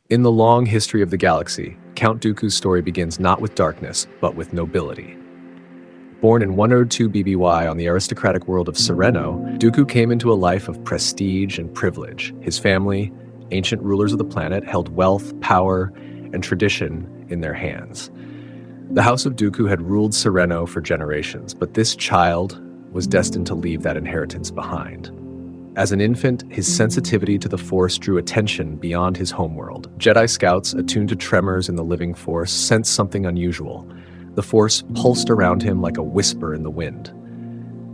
In the long history of the galaxy, Count Dooku's story begins not with darkness, but with nobility. Born in 102 BBY on the aristocratic world of Sereno, Dooku came into a life of prestige and privilege. His family, ancient rulers of the planet, held wealth, power, and tradition in their hands. The House of Dooku had ruled Sereno for generations, but this child was destined to leave that inheritance behind. As an infant, his sensitivity to the Force drew attention beyond his homeworld. Jedi scouts, attuned to tremors in the living Force, sensed something unusual. The Force pulsed around him like a whisper in the wind.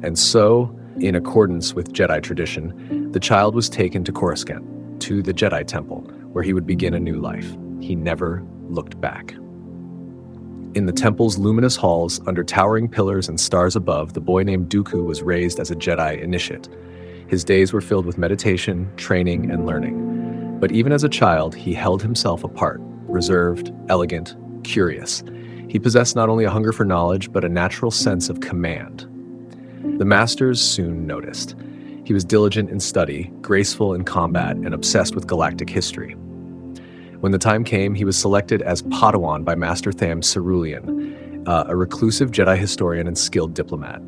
And so, in accordance with Jedi tradition, the child was taken to Coruscant, to the Jedi Temple, where he would begin a new life. He never looked back. In the temple's luminous halls, under towering pillars and stars above, the boy named Dooku was raised as a Jedi initiate. His days were filled with meditation, training, and learning. But even as a child, he held himself apart, reserved, elegant, curious. He possessed not only a hunger for knowledge, but a natural sense of command. The masters soon noticed. He was diligent in study, graceful in combat, and obsessed with galactic history. When the time came, he was selected as Padawan by Master Tham Cerulean, a reclusive Jedi historian and skilled diplomat.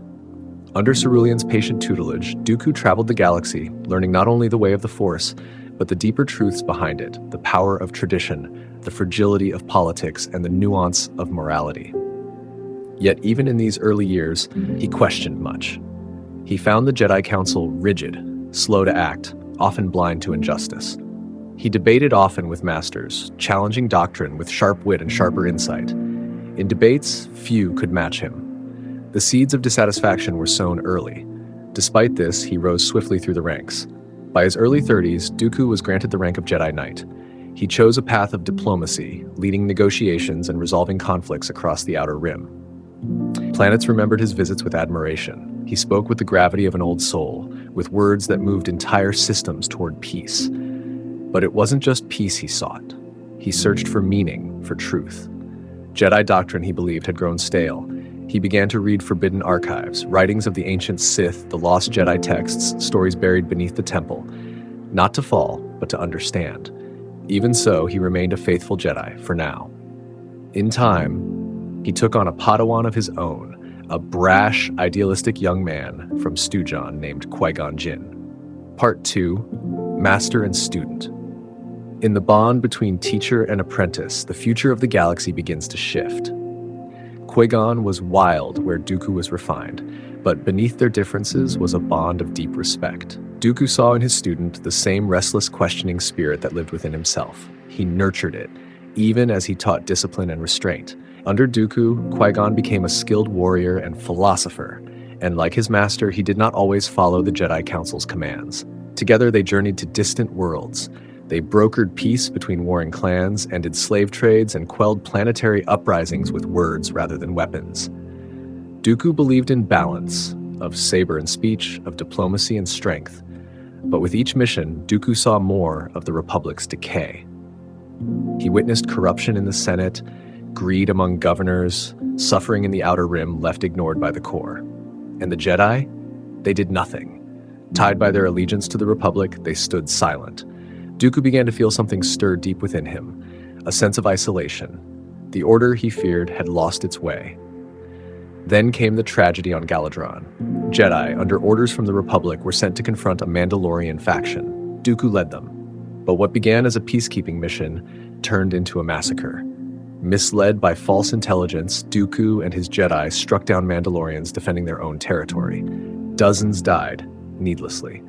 Under Cerulean's patient tutelage, Dooku traveled the galaxy, learning not only the way of the Force, but the deeper truths behind it, the power of tradition, the fragility of politics, and the nuance of morality. Yet even in these early years, he questioned much. He found the Jedi Council rigid, slow to act, often blind to injustice. He debated often with masters, challenging doctrine with sharp wit and sharper insight. In debates, few could match him. The seeds of dissatisfaction were sown early. Despite this, he rose swiftly through the ranks. By his early 30s, Dooku was granted the rank of Jedi Knight. He chose a path of diplomacy, leading negotiations and resolving conflicts across the Outer Rim. Planets remembered his visits with admiration. He spoke with the gravity of an old soul, with words that moved entire systems toward peace. But it wasn't just peace he sought. He searched for meaning, for truth. Jedi doctrine, he believed, had grown stale. He began to read forbidden archives, writings of the ancient Sith, the lost Jedi texts, stories buried beneath the temple. Not to fall, but to understand. Even so, he remained a faithful Jedi, for now. In time, he took on a Padawan of his own, a brash, idealistic young man from Stujon named Qui-Gon Jinn. Part 2, Master and Student. In the bond between teacher and apprentice, the future of the galaxy begins to shift. Qui-Gon was wild where Dooku was refined, but beneath their differences was a bond of deep respect. Dooku saw in his student the same restless, questioning spirit that lived within himself. He nurtured it, even as he taught discipline and restraint. Under Dooku, Qui-Gon became a skilled warrior and philosopher, and like his master, he did not always follow the Jedi Council's commands. Together, they journeyed to distant worlds. They brokered peace between warring clans, ended slave trades, and quelled planetary uprisings with words rather than weapons. Dooku believed in balance, of saber and speech, of diplomacy and strength. But with each mission, Dooku saw more of the Republic's decay. He witnessed corruption in the Senate, greed among governors, suffering in the Outer Rim left ignored by the core. And the Jedi? They did nothing. Tied by their allegiance to the Republic, they stood silent. Dooku began to feel something stir deep within him, a sense of isolation. The order he feared had lost its way. Then came the tragedy on Galadron. Jedi, under orders from the Republic, were sent to confront a Mandalorian faction. Dooku led them. But what began as a peacekeeping mission turned into a massacre. Misled by false intelligence, Dooku and his Jedi struck down Mandalorians defending their own territory. Dozens died, needlessly.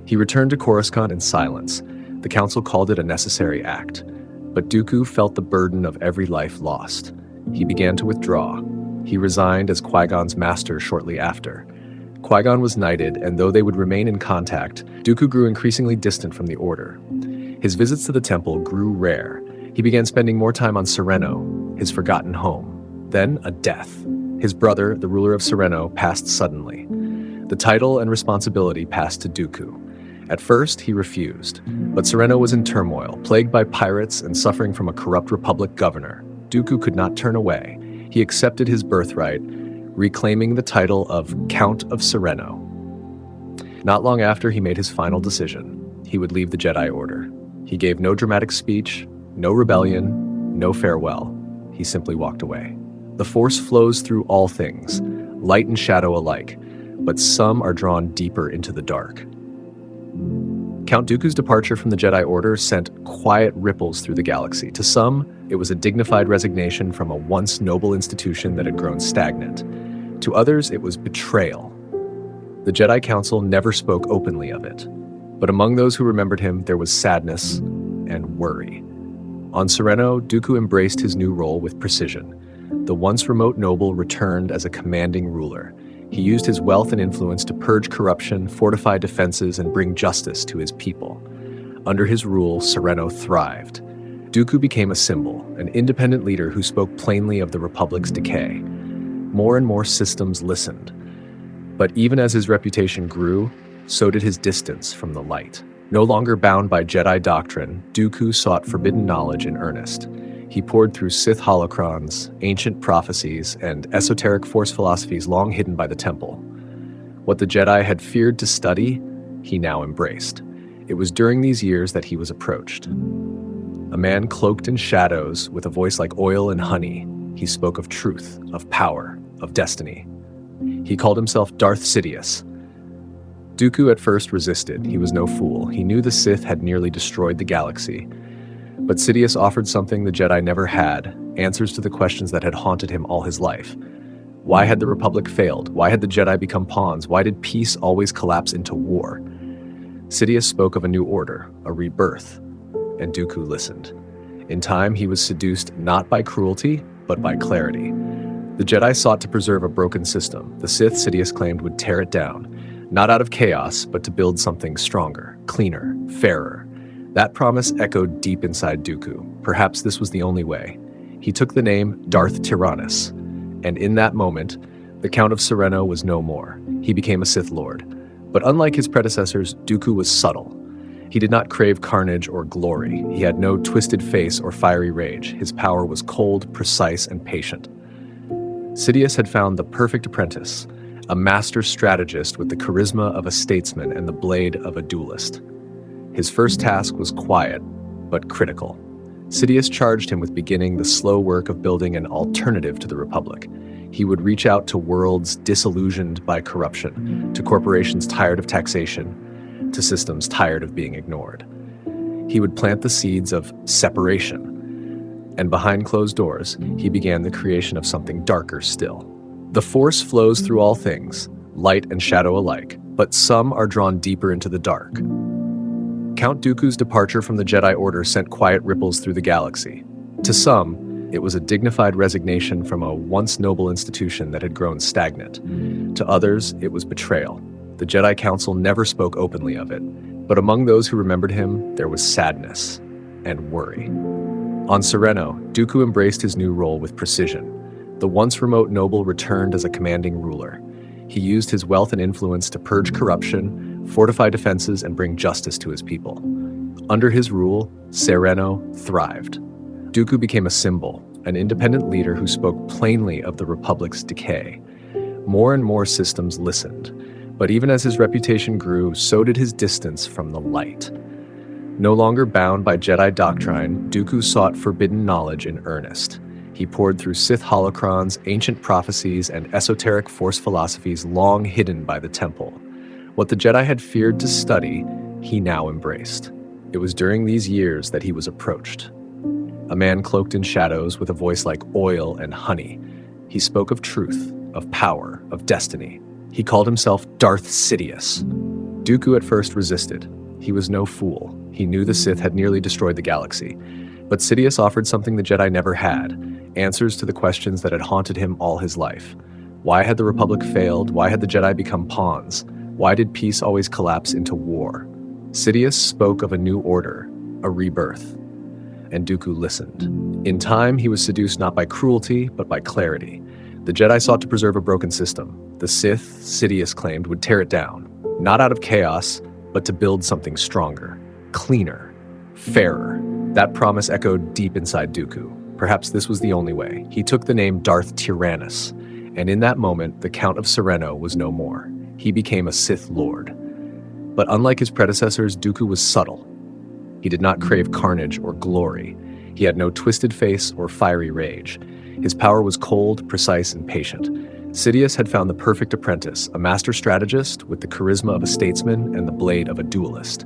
He returned to Coruscant in silence. The Council called it a necessary act. But Dooku felt the burden of every life lost. He began to withdraw. He resigned as Qui-Gon's master shortly after. Qui-Gon was knighted, and though they would remain in contact, Dooku grew increasingly distant from the Order. His visits to the temple grew rare. He began spending more time on Sereno, his forgotten home. Then a death. His brother, the ruler of Sereno, passed suddenly. The title and responsibility passed to Dooku. At first, he refused, but Sereno was in turmoil, plagued by pirates and suffering from a corrupt Republic governor. Dooku could not turn away. He accepted his birthright, reclaiming the title of Count of Sereno. Not long after, he made his final decision. He would leave the Jedi Order. He gave no dramatic speech, No rebellion, no farewell. He simply walked away. The Force flows through all things, light and shadow alike, but some are drawn deeper into the dark. Count Dooku's departure from the Jedi Order sent quiet ripples through the galaxy. To some, it was a dignified resignation from a once noble institution that had grown stagnant. To others, it was betrayal. The Jedi Council never spoke openly of it, but among those who remembered him, there was sadness and worry. On Serenno, Dooku embraced his new role with precision. The once remote noble returned as a commanding ruler. He used his wealth and influence to purge corruption, fortify defenses, and bring justice to his people. Under his rule, Serenno thrived. Dooku became a symbol, an independent leader who spoke plainly of the Republic's decay. More and more systems listened. But even as his reputation grew, so did his distance from the light. No longer bound by Jedi doctrine, Dooku sought forbidden knowledge in earnest. He poured through Sith holocrons, ancient prophecies, and esoteric Force philosophies long hidden by the Temple. What the Jedi had feared to study, he now embraced. It was during these years that he was approached. A man cloaked in shadows, with a voice like oil and honey, he spoke of truth, of power, of destiny. He called himself Darth Sidious. Dooku at first resisted. He was no fool. He knew the Sith had nearly destroyed the galaxy. But Sidious offered something the Jedi never had, answers to the questions that had haunted him all his life. Why had the Republic failed? Why had the Jedi become pawns? Why did peace always collapse into war? Sidious spoke of a new order, a rebirth, and Dooku listened. In time, he was seduced not by cruelty, but by clarity. The Jedi sought to preserve a broken system. The Sith, Sidious claimed, would tear it down, not out of chaos, but to build something stronger, cleaner, fairer. That promise echoed deep inside Dooku. Perhaps this was the only way. He took the name Darth Tyrannus, and in that moment, the Count of Serenno was no more. He became a Sith Lord. But unlike his predecessors, Dooku was subtle. He did not crave carnage or glory. He had no twisted face or fiery rage. His power was cold, precise, and patient. Sidious had found the perfect apprentice, a master strategist with the charisma of a statesman and the blade of a duelist. His first task was quiet, but critical. Sidious charged him with beginning the slow work of building an alternative to the Republic. He would reach out to worlds disillusioned by corruption, to corporations tired of taxation, to systems tired of being ignored. He would plant the seeds of separation, and behind closed doors, he began the creation of something darker still. The Force flows through all things, light and shadow alike, but some are drawn deeper into the dark. Count Dooku's departure from the Jedi Order sent quiet ripples through the galaxy. To some, it was a dignified resignation from a once noble institution that had grown stagnant. To others, it was betrayal. The Jedi Council never spoke openly of it, but among those who remembered him, there was sadness and worry. On Serenno, Dooku embraced his new role with precision. The once remote noble returned as a commanding ruler. He used his wealth and influence to purge corruption, fortify defenses, and bring justice to his people. Under his rule, Serenno thrived. Dooku became a symbol, an independent leader who spoke plainly of the Republic's decay. More and more systems listened, but even as his reputation grew, so did his distance from the light. No longer bound by Jedi doctrine, Dooku sought forbidden knowledge in earnest. He poured through Sith holocrons, ancient prophecies, and esoteric Force philosophies long hidden by the Temple. What the Jedi had feared to study, he now embraced. It was during these years that he was approached. A man cloaked in shadows with a voice like oil and honey. He spoke of truth, of power, of destiny. He called himself Darth Sidious. Dooku at first resisted. He was no fool. He knew the Sith had nearly destroyed the galaxy. But Sidious offered something the Jedi never had, answers to the questions that had haunted him all his life. Why had the Republic failed? Why had the Jedi become pawns? Why did peace always collapse into war? Sidious spoke of a new order, a rebirth. And Dooku listened. In time, he was seduced not by cruelty, but by clarity. The Jedi sought to preserve a broken system. The Sith, Sidious claimed, would tear it down, not out of chaos, but to build something stronger, cleaner, fairer. That promise echoed deep inside Dooku. Perhaps this was the only way. He took the name Darth Tyrannus, and in that moment, the Count of Serenno was no more. He became a Sith Lord. But unlike his predecessors, Dooku was subtle. He did not crave carnage or glory. He had no twisted face or fiery rage. His power was cold, precise, and patient. Sidious had found the perfect apprentice, a master strategist with the charisma of a statesman and the blade of a duelist.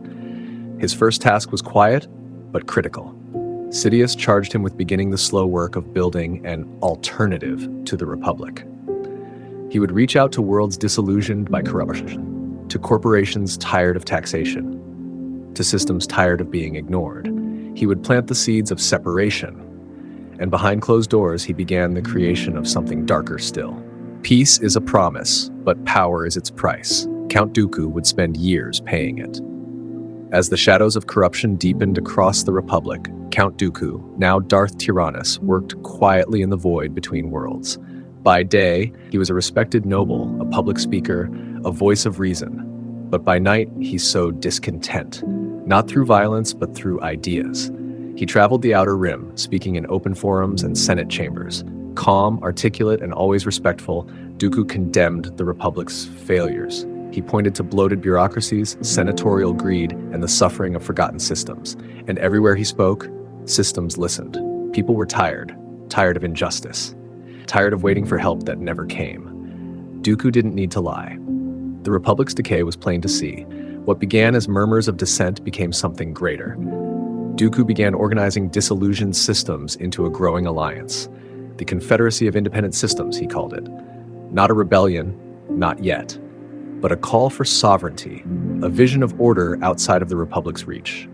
His first task was quiet, but critical. Sidious charged him with beginning the slow work of building an alternative to the Republic. He would reach out to worlds disillusioned by corruption, to corporations tired of taxation, to systems tired of being ignored. He would plant the seeds of separation, and behind closed doors he began the creation of something darker still. Peace is a promise, but power is its price. Count Dooku would spend years paying it. As the shadows of corruption deepened across the Republic, Count Dooku, now Darth Tyrannus, worked quietly in the void between worlds. By day, he was a respected noble, a public speaker, a voice of reason. But by night, he sowed discontent, not through violence, but through ideas. He traveled the Outer Rim, speaking in open forums and Senate chambers. Calm, articulate, and always respectful, Dooku condemned the Republic's failures. He pointed to bloated bureaucracies, senatorial greed, and the suffering of forgotten systems. And everywhere he spoke, systems listened. People were tired of injustice, tired of waiting for help that never came. Dooku didn't need to lie. The Republic's decay was plain to see. What began as murmurs of dissent became something greater. Dooku began organizing disillusioned systems into a growing alliance. The Confederacy of Independent Systems, he called it. Not a rebellion, not yet, but a call for sovereignty, a vision of order outside of the Republic's reach.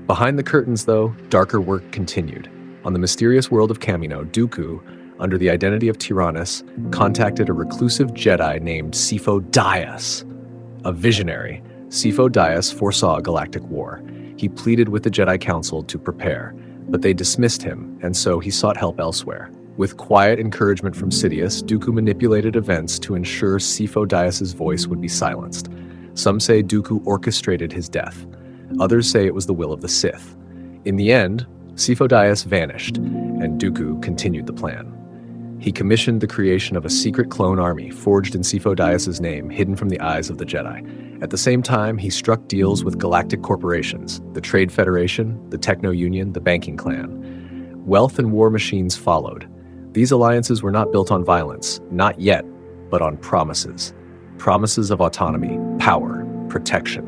Behind the curtains, though, darker work continued. On the mysterious world of Kamino, Dooku, under the identity of Tyrannus, contacted a reclusive Jedi named Sifo Dyas. A visionary, Sifo Dyas foresaw a galactic war. He pleaded with the Jedi Council to prepare, but they dismissed him, and so he sought help elsewhere. With quiet encouragement from Sidious, Dooku manipulated events to ensure Sifo Dyas' voice would be silenced. Some say Dooku orchestrated his death. Others say it was the will of the Sith. In the end, Sifo Dyas vanished, and Dooku continued the plan. He commissioned the creation of a secret clone army forged in Sifo Dyas' name, hidden from the eyes of the Jedi. At the same time, he struck deals with galactic corporations, the Trade Federation, the Techno Union, the Banking Clan. Wealth and war machines followed. These alliances were not built on violence, not yet, but on promises. Promises of autonomy, power, protection.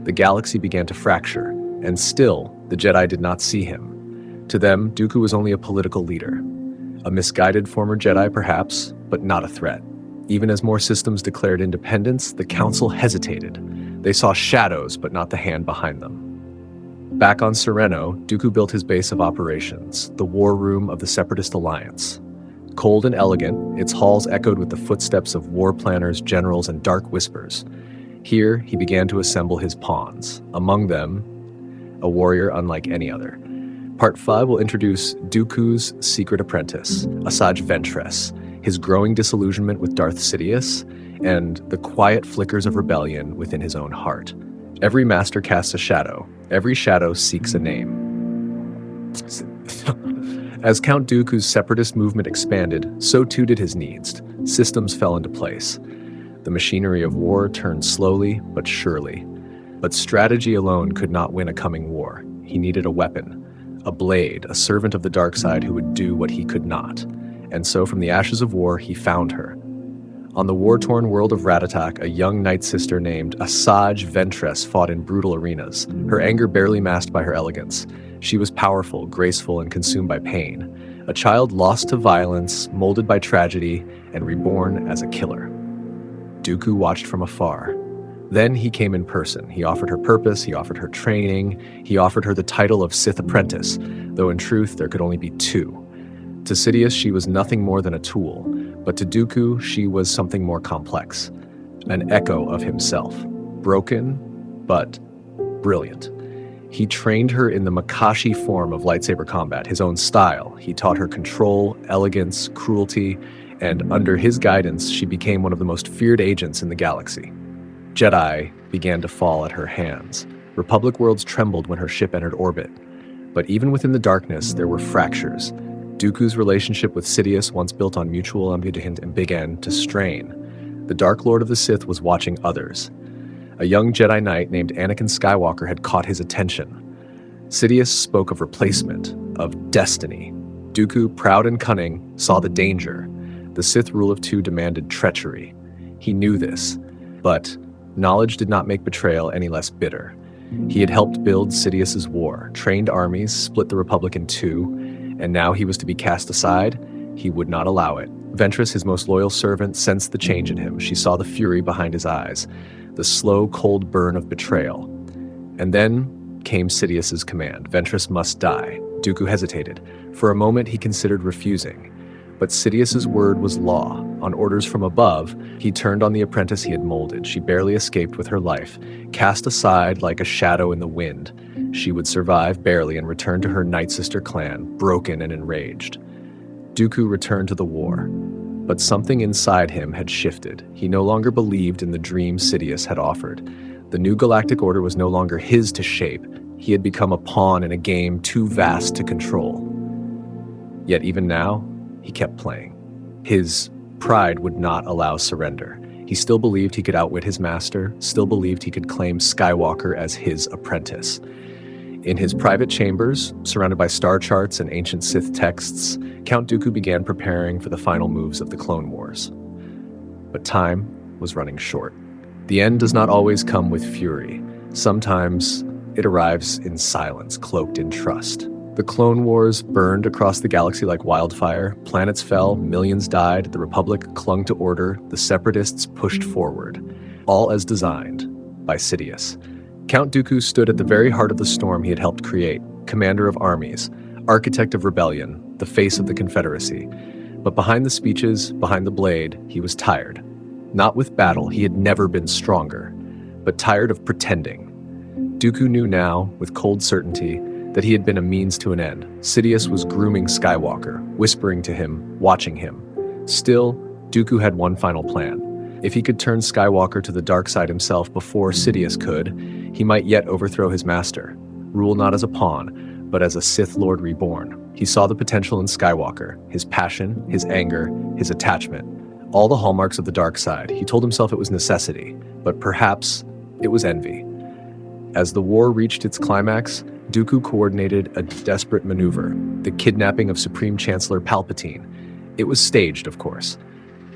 The galaxy began to fracture, and still, the Jedi did not see him. To them, Dooku was only a political leader. A misguided former Jedi, perhaps, but not a threat. Even as more systems declared independence, the Council hesitated. They saw shadows, but not the hand behind them. Back on Sereno, Dooku built his base of operations, the war room of the Separatist Alliance. Cold and elegant, its halls echoed with the footsteps of war planners, generals, and dark whispers. Here, he began to assemble his pawns. Among them, a warrior unlike any other. Part 5 will introduce Dooku's secret apprentice, Asajj Ventress, his growing disillusionment with Darth Sidious, and the quiet flickers of rebellion within his own heart. Every master casts a shadow. Every shadow seeks a name. As Count Dooku's separatist movement expanded, so too did his needs. Systems fell into place. The machinery of war turned slowly but surely. But strategy alone could not win a coming war. He needed a weapon. A blade, a servant of the dark side who would do what he could not. And so from the ashes of war, he found her. On the war-torn world of Ratatak, a young Nightsister named Asajj Ventress fought in brutal arenas, her anger barely masked by her elegance. She was powerful, graceful, and consumed by pain. A child lost to violence, molded by tragedy, and reborn as a killer. Dooku watched from afar. Then he came in person. He offered her purpose, he offered her training, he offered her the title of Sith Apprentice, though in truth there could only be two. To Sidious, she was nothing more than a tool, but to Dooku, she was something more complex. An echo of himself. Broken, but brilliant. He trained her in the Makashi form of lightsaber combat, his own style. He taught her control, elegance, cruelty, and under his guidance, she became one of the most feared agents in the galaxy. Jedi began to fall at her hands. Republic worlds trembled when her ship entered orbit. But even within the darkness, there were fractures. Dooku's relationship with Sidious, once built on mutual ambience, began to strain. The Dark Lord of the Sith was watching others. A young Jedi Knight named Anakin Skywalker had caught his attention. Sidious spoke of replacement, of destiny. Dooku, proud and cunning, saw the danger. The Sith rule of two demanded treachery. He knew this, but knowledge did not make betrayal any less bitter. He had helped build Sidious's war, trained armies, split the Republic in two, and now he was to be cast aside. He would not allow it. Ventress, his most loyal servant, sensed the change in him. She saw the fury behind his eyes, the slow, cold burn of betrayal. And then came Sidious's command. Ventress must die. Dooku hesitated. For a moment, he considered refusing. But Sidious's word was law. On orders from above, he turned on the apprentice he had molded. She barely escaped with her life, cast aside like a shadow in the wind. She would survive barely and return to her Nightsister clan, broken and enraged. Dooku returned to the war. But something inside him had shifted. He no longer believed in the dream Sidious had offered. The new galactic order was no longer his to shape. He had become a pawn in a game too vast to control. Yet even now, he kept playing. His pride would not allow surrender. He still believed he could outwit his master, still believed he could claim Skywalker as his apprentice. In his private chambers, surrounded by star charts and ancient Sith texts, Count Dooku began preparing for the final moves of the Clone Wars. But time was running short. The end does not always come with fury. Sometimes it arrives in silence, cloaked in trust. The Clone Wars burned across the galaxy like wildfire. Planets fell, millions died, the Republic clung to order, the separatists pushed forward, all as designed by Sidious. Count Dooku stood at the very heart of the storm he had helped create, commander of armies, architect of rebellion, the face of the Confederacy. But behind the speeches, behind the blade, he was tired. Not with battle, he had never been stronger, but tired of pretending. Dooku knew now, with cold certainty, that he had been a means to an end. Sidious was grooming Skywalker, whispering to him, watching him. Still, Dooku had one final plan. If he could turn Skywalker to the dark side himself before Sidious could, he might yet overthrow his master, rule not as a pawn, but as a Sith Lord reborn. He saw the potential in Skywalker, his passion, his anger, his attachment, all the hallmarks of the dark side. He told himself it was necessity, but perhaps it was envy. As the war reached its climax, Dooku coordinated a desperate maneuver, the kidnapping of Supreme Chancellor Palpatine. It was staged, of course.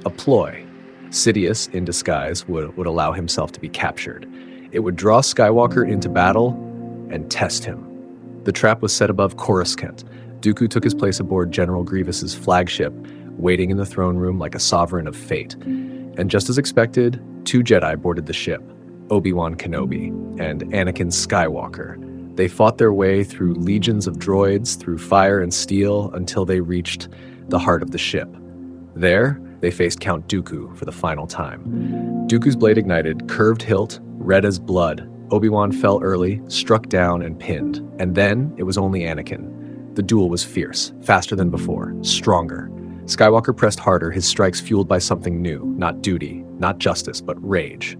A ploy. Sidious, in disguise, would allow himself to be captured. It would draw Skywalker into battle and test him. The trap was set above Coruscant. Dooku took his place aboard General Grievous's flagship, waiting in the throne room like a sovereign of fate. And just as expected, 2 Jedi boarded the ship, Obi-Wan Kenobi and Anakin Skywalker. They fought their way through legions of droids, through fire and steel, until they reached the heart of the ship. There, they faced Count Dooku for the final time. Dooku's blade ignited, curved hilt, red as blood. Obi-Wan fell early, struck down and pinned. And then it was only Anakin. The duel was fierce, faster than before, stronger. Skywalker pressed harder, his strikes fueled by something new, not duty, not justice, but rage.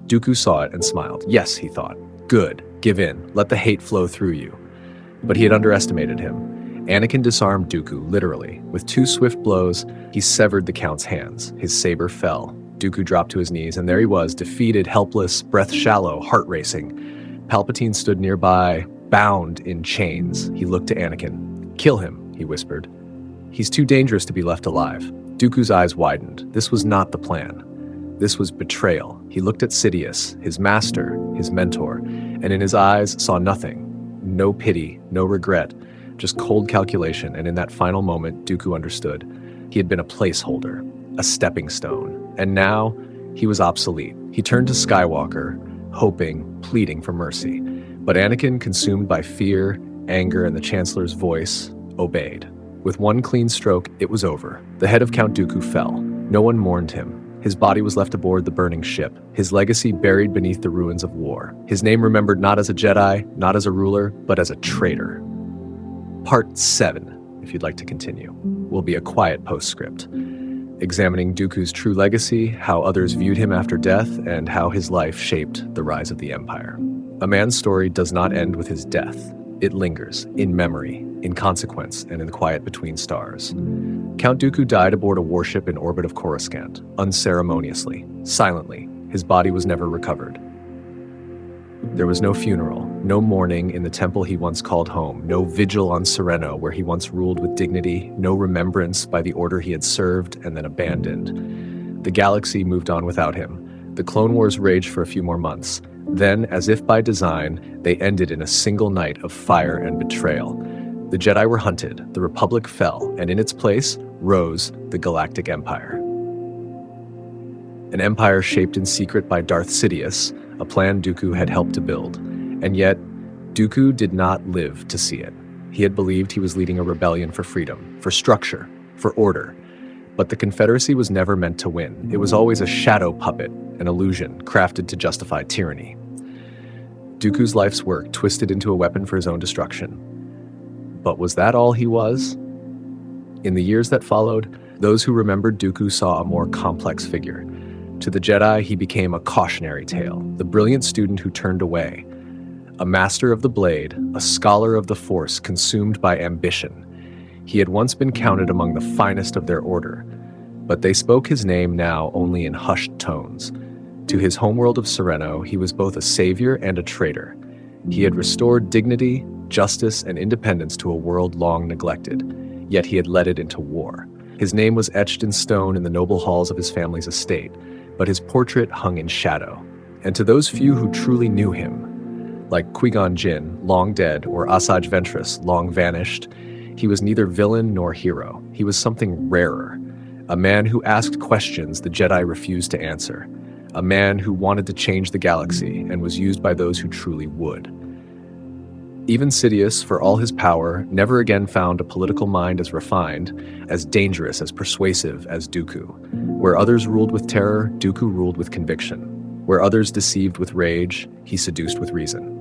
Dooku saw it and smiled. Yes, he thought. Good. Give in. Let the hate flow through you. But he had underestimated him. Anakin disarmed Dooku, literally. With 2 swift blows, he severed the Count's hands. His saber fell. Dooku dropped to his knees, and there he was, defeated, helpless, breath shallow, heart racing. Palpatine stood nearby, bound in chains. He looked to Anakin. Kill him, he whispered. He's too dangerous to be left alive. Dooku's eyes widened. This was not the plan. This was betrayal. He looked at Sidious, his master, his mentor, and in his eyes saw nothing. No pity, no regret, just cold calculation, and in that final moment, Dooku understood. He had been a placeholder, a stepping stone, and now he was obsolete. He turned to Skywalker, hoping, pleading for mercy. But Anakin, consumed by fear, anger, and the Chancellor's voice, obeyed. With one clean stroke, it was over. The head of Count Dooku fell. No one mourned him. His body was left aboard the burning ship, his legacy buried beneath the ruins of war. His name remembered not as a Jedi, not as a ruler, but as a traitor. Part 7, if you'd like to continue, will be a quiet postscript, examining Dooku's true legacy, how others viewed him after death, and how his life shaped the rise of the Empire. A man's story does not end with his death. It lingers, in memory, in consequence, and in the quiet between stars. Count Dooku died aboard a warship in orbit of Coruscant, unceremoniously, silently. His body was never recovered. There was no funeral, No mourning in the temple he once called home, no vigil on Sereno where he once ruled with dignity, no remembrance by the order he had served and then abandoned. The galaxy moved on without him. The Clone Wars raged for a few more months. Then, as if by design, they ended in a single night of fire and betrayal. The Jedi were hunted, the Republic fell, and in its place rose the Galactic Empire. An empire shaped in secret by Darth Sidious, a plan Dooku had helped to build. And yet, Dooku did not live to see it. He had believed he was leading a rebellion for freedom, for structure, for order. But the Confederacy was never meant to win. It was always a shadow puppet, an illusion crafted to justify tyranny. Dooku's life's work twisted into a weapon for his own destruction. But was that all he was? In the years that followed, those who remembered Dooku saw a more complex figure. To the Jedi, he became a cautionary tale, the brilliant student who turned away. A master of the blade, a scholar of the Force consumed by ambition. He had once been counted among the finest of their order, but they spoke his name now only in hushed tones. To his homeworld of Sereno, he was both a savior and a traitor. He had restored dignity, justice, and independence to a world long neglected, yet he had led it into war. His name was etched in stone in the noble halls of his family's estate, but his portrait hung in shadow. And to those few who truly knew him, like Qui-Gon Jinn, long dead, or Asajj Ventress, long vanished, he was neither villain nor hero. He was something rarer, a man who asked questions the Jedi refused to answer, a man who wanted to change the galaxy and was used by those who truly would. Even Sidious, for all his power, never again found a political mind as refined, as dangerous, as persuasive as Dooku. Where others ruled with terror, Dooku ruled with conviction. Where others deceived with rage, he seduced with reason.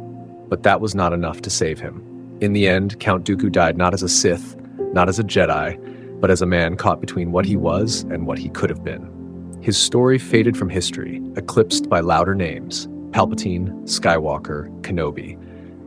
But that was not enough to save him. In the end, Count Dooku died not as a Sith, not as a Jedi, but as a man caught between what he was and what he could have been. His story faded from history, eclipsed by louder names, Palpatine, Skywalker, Kenobi.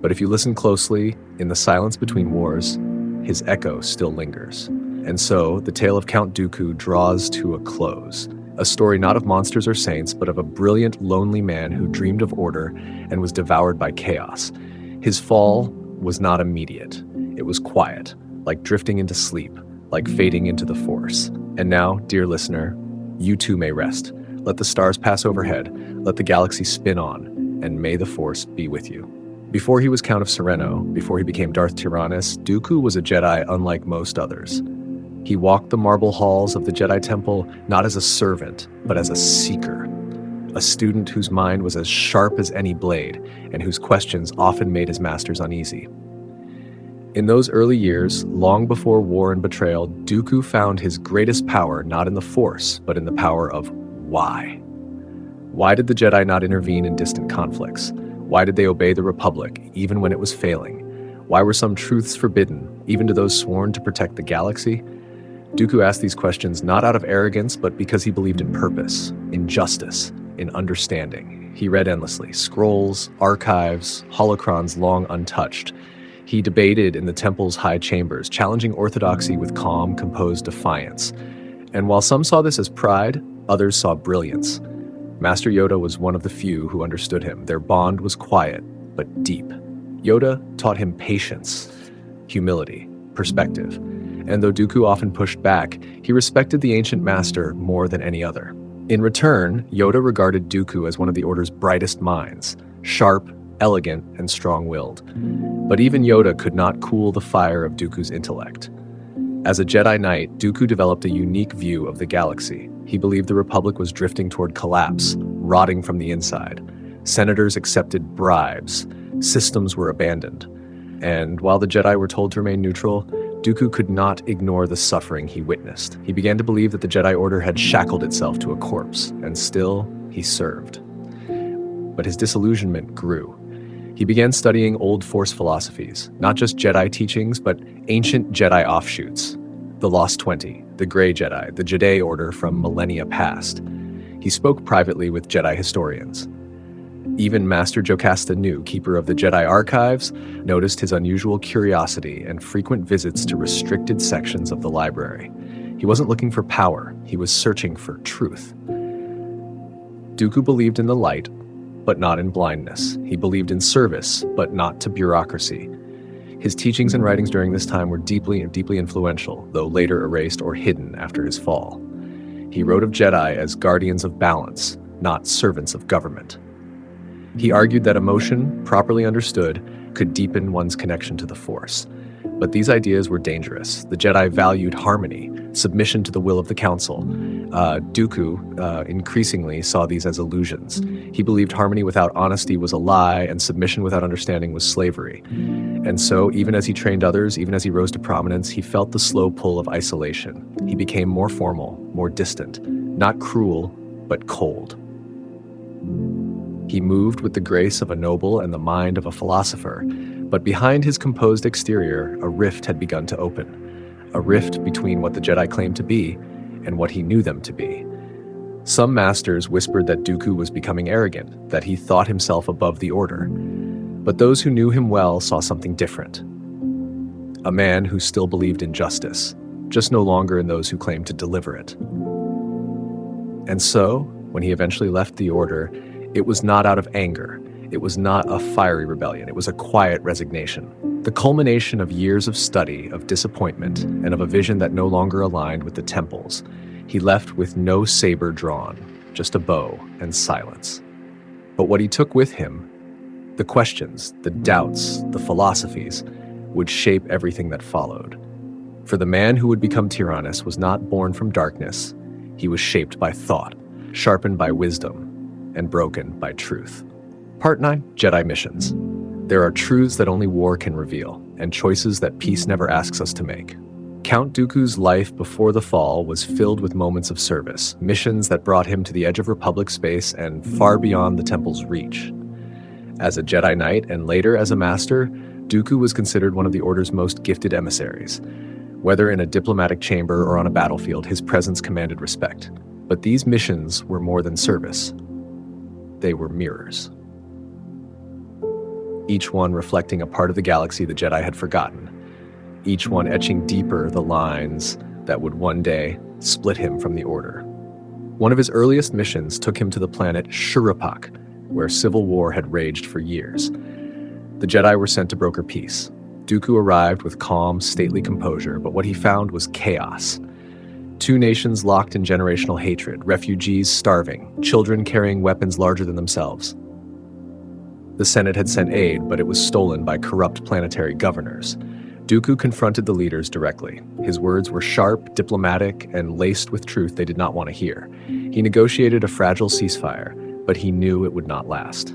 But if you listen closely, in the silence between wars, his echo still lingers. And so, the tale of Count Dooku draws to a close. A story not of monsters or saints, but of a brilliant, lonely man who dreamed of order and was devoured by chaos. His fall was not immediate. It was quiet, like drifting into sleep, like fading into the Force. And now, dear listener, you too may rest. Let the stars pass overhead, let the galaxy spin on, and may the Force be with you. Before he was Count of Sereno, before he became Darth Tyrannus, Dooku was a Jedi unlike most others. He walked the marble halls of the Jedi Temple not as a servant, but as a seeker, a student whose mind was as sharp as any blade and whose questions often made his masters uneasy. In those early years, long before war and betrayal, Dooku found his greatest power not in the Force, but in the power of why. Why did the Jedi not intervene in distant conflicts? Why did they obey the Republic, even when it was failing? Why were some truths forbidden, even to those sworn to protect the galaxy? Dooku asked these questions not out of arrogance, but because he believed in purpose, in justice, in understanding. He read endlessly, scrolls, archives, holocrons long untouched. He debated in the temple's high chambers, challenging orthodoxy with calm, composed defiance. And while some saw this as pride, others saw brilliance. Master Yoda was one of the few who understood him. Their bond was quiet, but deep. Yoda taught him patience, humility, perspective. And though Dooku often pushed back, he respected the ancient master more than any other. In return, Yoda regarded Dooku as one of the Order's brightest minds, sharp, elegant, and strong-willed. But even Yoda could not cool the fire of Dooku's intellect. As a Jedi Knight, Dooku developed a unique view of the galaxy. He believed the Republic was drifting toward collapse, rotting from the inside. Senators accepted bribes. Systems were abandoned. And while the Jedi were told to remain neutral, Dooku could not ignore the suffering he witnessed. He began to believe that the Jedi Order had shackled itself to a corpse, and still he served. But his disillusionment grew. He began studying old Force philosophies, not just Jedi teachings, but ancient Jedi offshoots. The Lost 20, the Grey Jedi, the Jedi Order from millennia past. He spoke privately with Jedi historians. Even Master Jocasta Nu, keeper of the Jedi archives, noticed his unusual curiosity and frequent visits to restricted sections of the library. He wasn't looking for power, he was searching for truth. Dooku believed in the light, but not in blindness. He believed in service, but not to bureaucracy. His teachings and writings during this time were deeply influential, though later erased or hidden after his fall. He wrote of Jedi as guardians of balance, not servants of government. He argued that emotion, properly understood, could deepen one's connection to the Force. But these ideas were dangerous. The Jedi valued harmony, submission to the will of the Council. Dooku increasingly saw these as illusions. He believed harmony without honesty was a lie, and submission without understanding was slavery. And so, even as he trained others, even as he rose to prominence, he felt the slow pull of isolation. He became more formal, more distant, not cruel, but cold. He moved with the grace of a noble and the mind of a philosopher, but behind his composed exterior, a rift had begun to open. A rift between what the Jedi claimed to be and what he knew them to be. Some masters whispered that Dooku was becoming arrogant, that he thought himself above the Order. But those who knew him well saw something different. A man who still believed in justice, just no longer in those who claimed to deliver it. And so, when he eventually left the Order, it was not out of anger. It was not a fiery rebellion. It was a quiet resignation. The culmination of years of study, of disappointment, and of a vision that no longer aligned with the temples. He left with no saber drawn, just a bow and silence. But what he took with him, the questions, the doubts, the philosophies, would shape everything that followed. For the man who would become Tyrannus was not born from darkness. He was shaped by thought, sharpened by wisdom, and broken by truth. Part 9, Jedi Missions. There are truths that only war can reveal, and choices that peace never asks us to make. Count Dooku's life before the fall was filled with moments of service, missions that brought him to the edge of Republic space and far beyond the Temple's reach. As a Jedi Knight and later as a Master, Dooku was considered one of the Order's most gifted emissaries. Whether in a diplomatic chamber or on a battlefield, his presence commanded respect. But these missions were more than service. They were mirrors. Each one reflecting a part of the galaxy the Jedi had forgotten. Each one etching deeper the lines that would one day split him from the Order. One of his earliest missions took him to the planet Shurapak, where civil war had raged for years. The Jedi were sent to broker peace. Dooku arrived with calm, stately composure, but what he found was chaos. Two nations locked in generational hatred, refugees starving, children carrying weapons larger than themselves. The Senate had sent aid, but it was stolen by corrupt planetary governors. Dooku confronted the leaders directly. His words were sharp, diplomatic, and laced with truth they did not want to hear. He negotiated a fragile ceasefire, but he knew it would not last.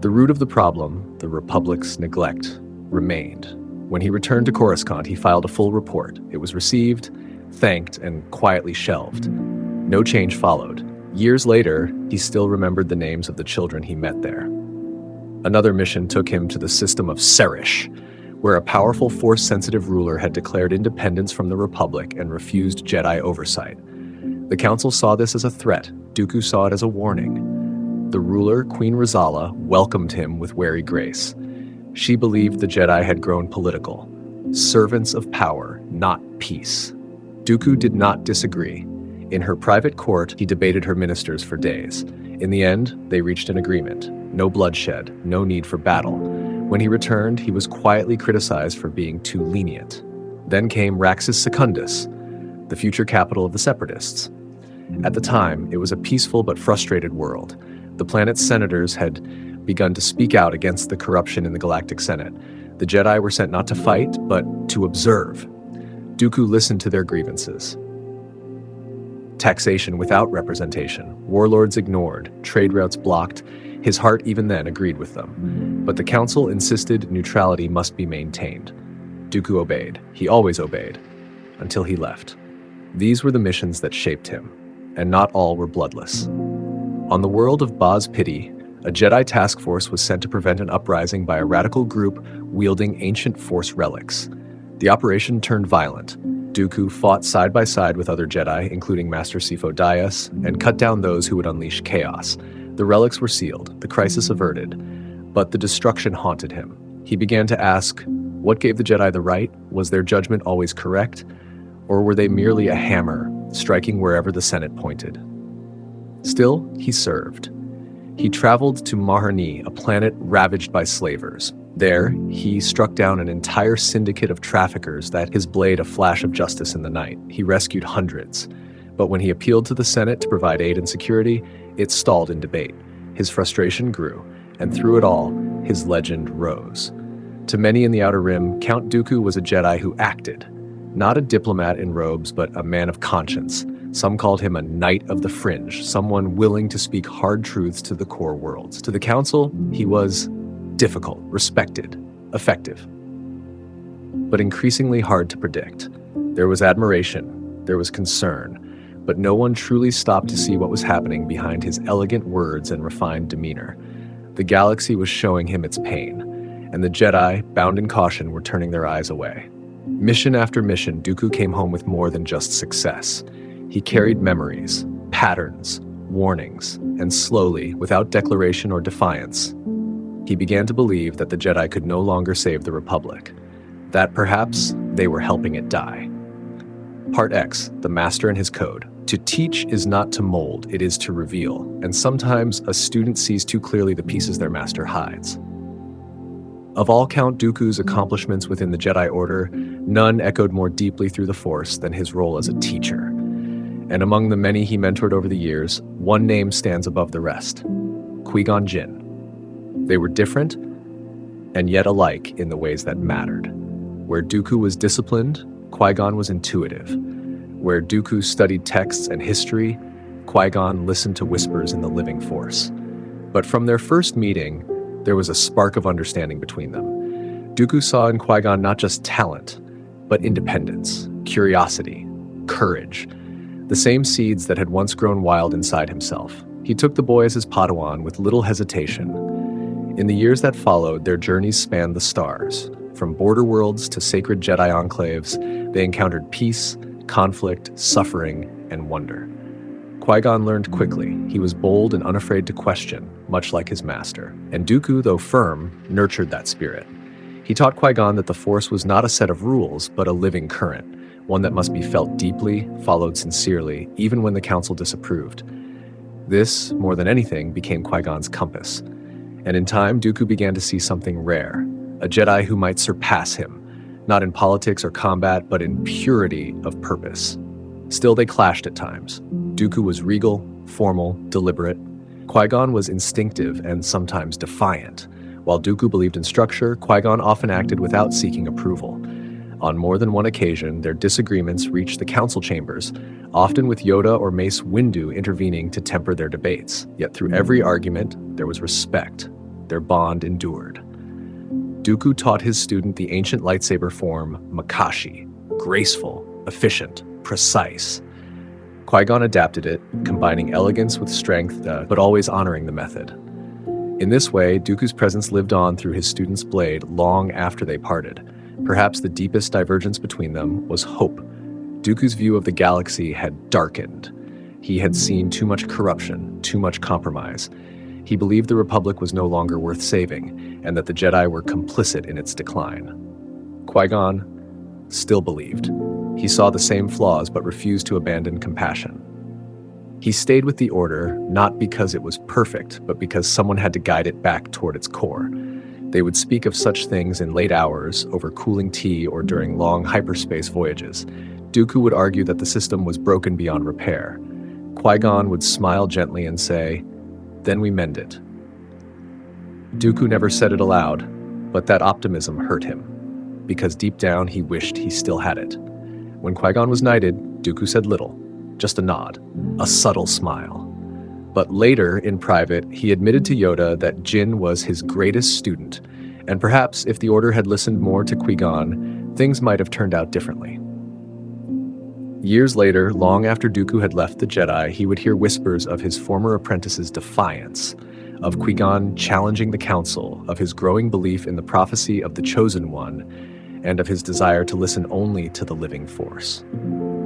The root of the problem, the Republic's neglect, remained. When he returned to Coruscant, he filed a full report. It was received, thanked, and quietly shelved. No change followed. Years later, he still remembered the names of the children he met there. Another mission took him to the system of Serish, where a powerful Force-sensitive ruler had declared independence from the Republic and refused Jedi oversight. The Council saw this as a threat. Dooku saw it as a warning. The ruler, Queen Rosala, welcomed him with wary grace. She believed the Jedi had grown political, servants of power, not peace. Dooku did not disagree. In her private court, he debated her ministers for days. In the end, they reached an agreement. No bloodshed, no need for battle. When he returned, he was quietly criticized for being too lenient. Then came Raxus Secundus, the future capital of the separatists. At the time, it was a peaceful but frustrated world. The planet's senators had begun to speak out against the corruption in the Galactic Senate. The Jedi were sent not to fight, but to observe. Dooku listened to their grievances. Taxation without representation, warlords ignored, trade routes blocked. His heart even then agreed with them. But the Council insisted neutrality must be maintained. Dooku obeyed. He always obeyed. Until he left. These were the missions that shaped him, and not all were bloodless. On the world of Baz Pity, a Jedi task force was sent to prevent an uprising by a radical group wielding ancient Force relics. The operation turned violent. Dooku fought side by side with other Jedi, including Master Sifo Dyas, and cut down those who would unleash chaos. The relics were sealed, the crisis averted, but the destruction haunted him. He began to ask, what gave the Jedi the right? Was their judgment always correct? Or were they merely a hammer, striking wherever the Senate pointed? Still, he served. He traveled to Maharni, a planet ravaged by slavers. There, he struck down an entire syndicate of traffickers that his blade a flash of justice in the night. He rescued hundreds. But when he appealed to the Senate to provide aid and security, it stalled in debate. His frustration grew, and through it all, his legend rose. To many in the Outer Rim, Count Dooku was a Jedi who acted. Not a diplomat in robes, but a man of conscience. Some called him a knight of the fringe, someone willing to speak hard truths to the core worlds. To the Council, he was difficult, respected, effective, but increasingly hard to predict. There was admiration, there was concern, but no one truly stopped to see what was happening behind his elegant words and refined demeanor. The galaxy was showing him its pain, and the Jedi, bound in caution, were turning their eyes away. Mission after mission, Dooku came home with more than just success. He carried memories, patterns, warnings, and slowly, without declaration or defiance, he began to believe that the Jedi could no longer save the Republic, that perhaps they were helping it die. Part X, the Master and his Code. To teach is not to mold, it is to reveal, and sometimes a student sees too clearly the pieces their master hides. Of all Count Dooku's accomplishments within the Jedi Order, none echoed more deeply through the Force than his role as a teacher. And among the many he mentored over the years, one name stands above the rest: Qui-Gon Jinn. They were different, and yet alike in the ways that mattered. Where Dooku was disciplined, Qui-Gon was intuitive. Where Dooku studied texts and history, Qui-Gon listened to whispers in the living Force. But from their first meeting, there was a spark of understanding between them. Dooku saw in Qui-Gon not just talent, but independence, curiosity, courage, the same seeds that had once grown wild inside himself. He took the boy as his Padawan with little hesitation. In the years that followed, their journeys spanned the stars. From border worlds to sacred Jedi enclaves, they encountered peace, conflict, suffering, and wonder. Qui-Gon learned quickly. He was bold and unafraid to question, much like his master. And Dooku, though firm, nurtured that spirit. He taught Qui-Gon that the Force was not a set of rules, but a living current, one that must be felt deeply, followed sincerely, even when the Council disapproved. This, more than anything, became Qui-Gon's compass. And in time, Dooku began to see something rare, a Jedi who might surpass him, not in politics or combat, but in purity of purpose. Still, they clashed at times. Dooku was regal, formal, deliberate. Qui-Gon was instinctive and sometimes defiant. While Dooku believed in structure, Qui-Gon often acted without seeking approval. On more than one occasion, their disagreements reached the council chambers, often with Yoda or Mace Windu intervening to temper their debates. Yet through every argument, there was respect. Their bond endured. Dooku taught his student the ancient lightsaber form Makashi, graceful, efficient, precise. Qui-Gon adapted it, combining elegance with strength, but always honoring the method. In this way, Dooku's presence lived on through his student's blade long after they parted. Perhaps the deepest divergence between them was hope. Dooku's view of the galaxy had darkened. He had seen too much corruption, too much compromise. He believed the Republic was no longer worth saving, and that the Jedi were complicit in its decline. Qui-Gon still believed. He saw the same flaws but refused to abandon compassion. He stayed with the Order not because it was perfect, but because someone had to guide it back toward its core. They would speak of such things in late hours, over cooling tea, or during long hyperspace voyages. Dooku would argue that the system was broken beyond repair. Qui-Gon would smile gently and say, "Then we mend it." Dooku never said it aloud, but that optimism hurt him, because deep down he wished he still had it. When Qui-Gon was knighted, Dooku said little, just a nod, a subtle smile. But later, in private, he admitted to Yoda that Jinn was his greatest student, and perhaps if the Order had listened more to Qui-Gon, things might have turned out differently. Years later, long after Dooku had left the Jedi, he would hear whispers of his former apprentice's defiance, of Qui-Gon challenging the Council, of his growing belief in the prophecy of the Chosen One, and of his desire to listen only to the living Force.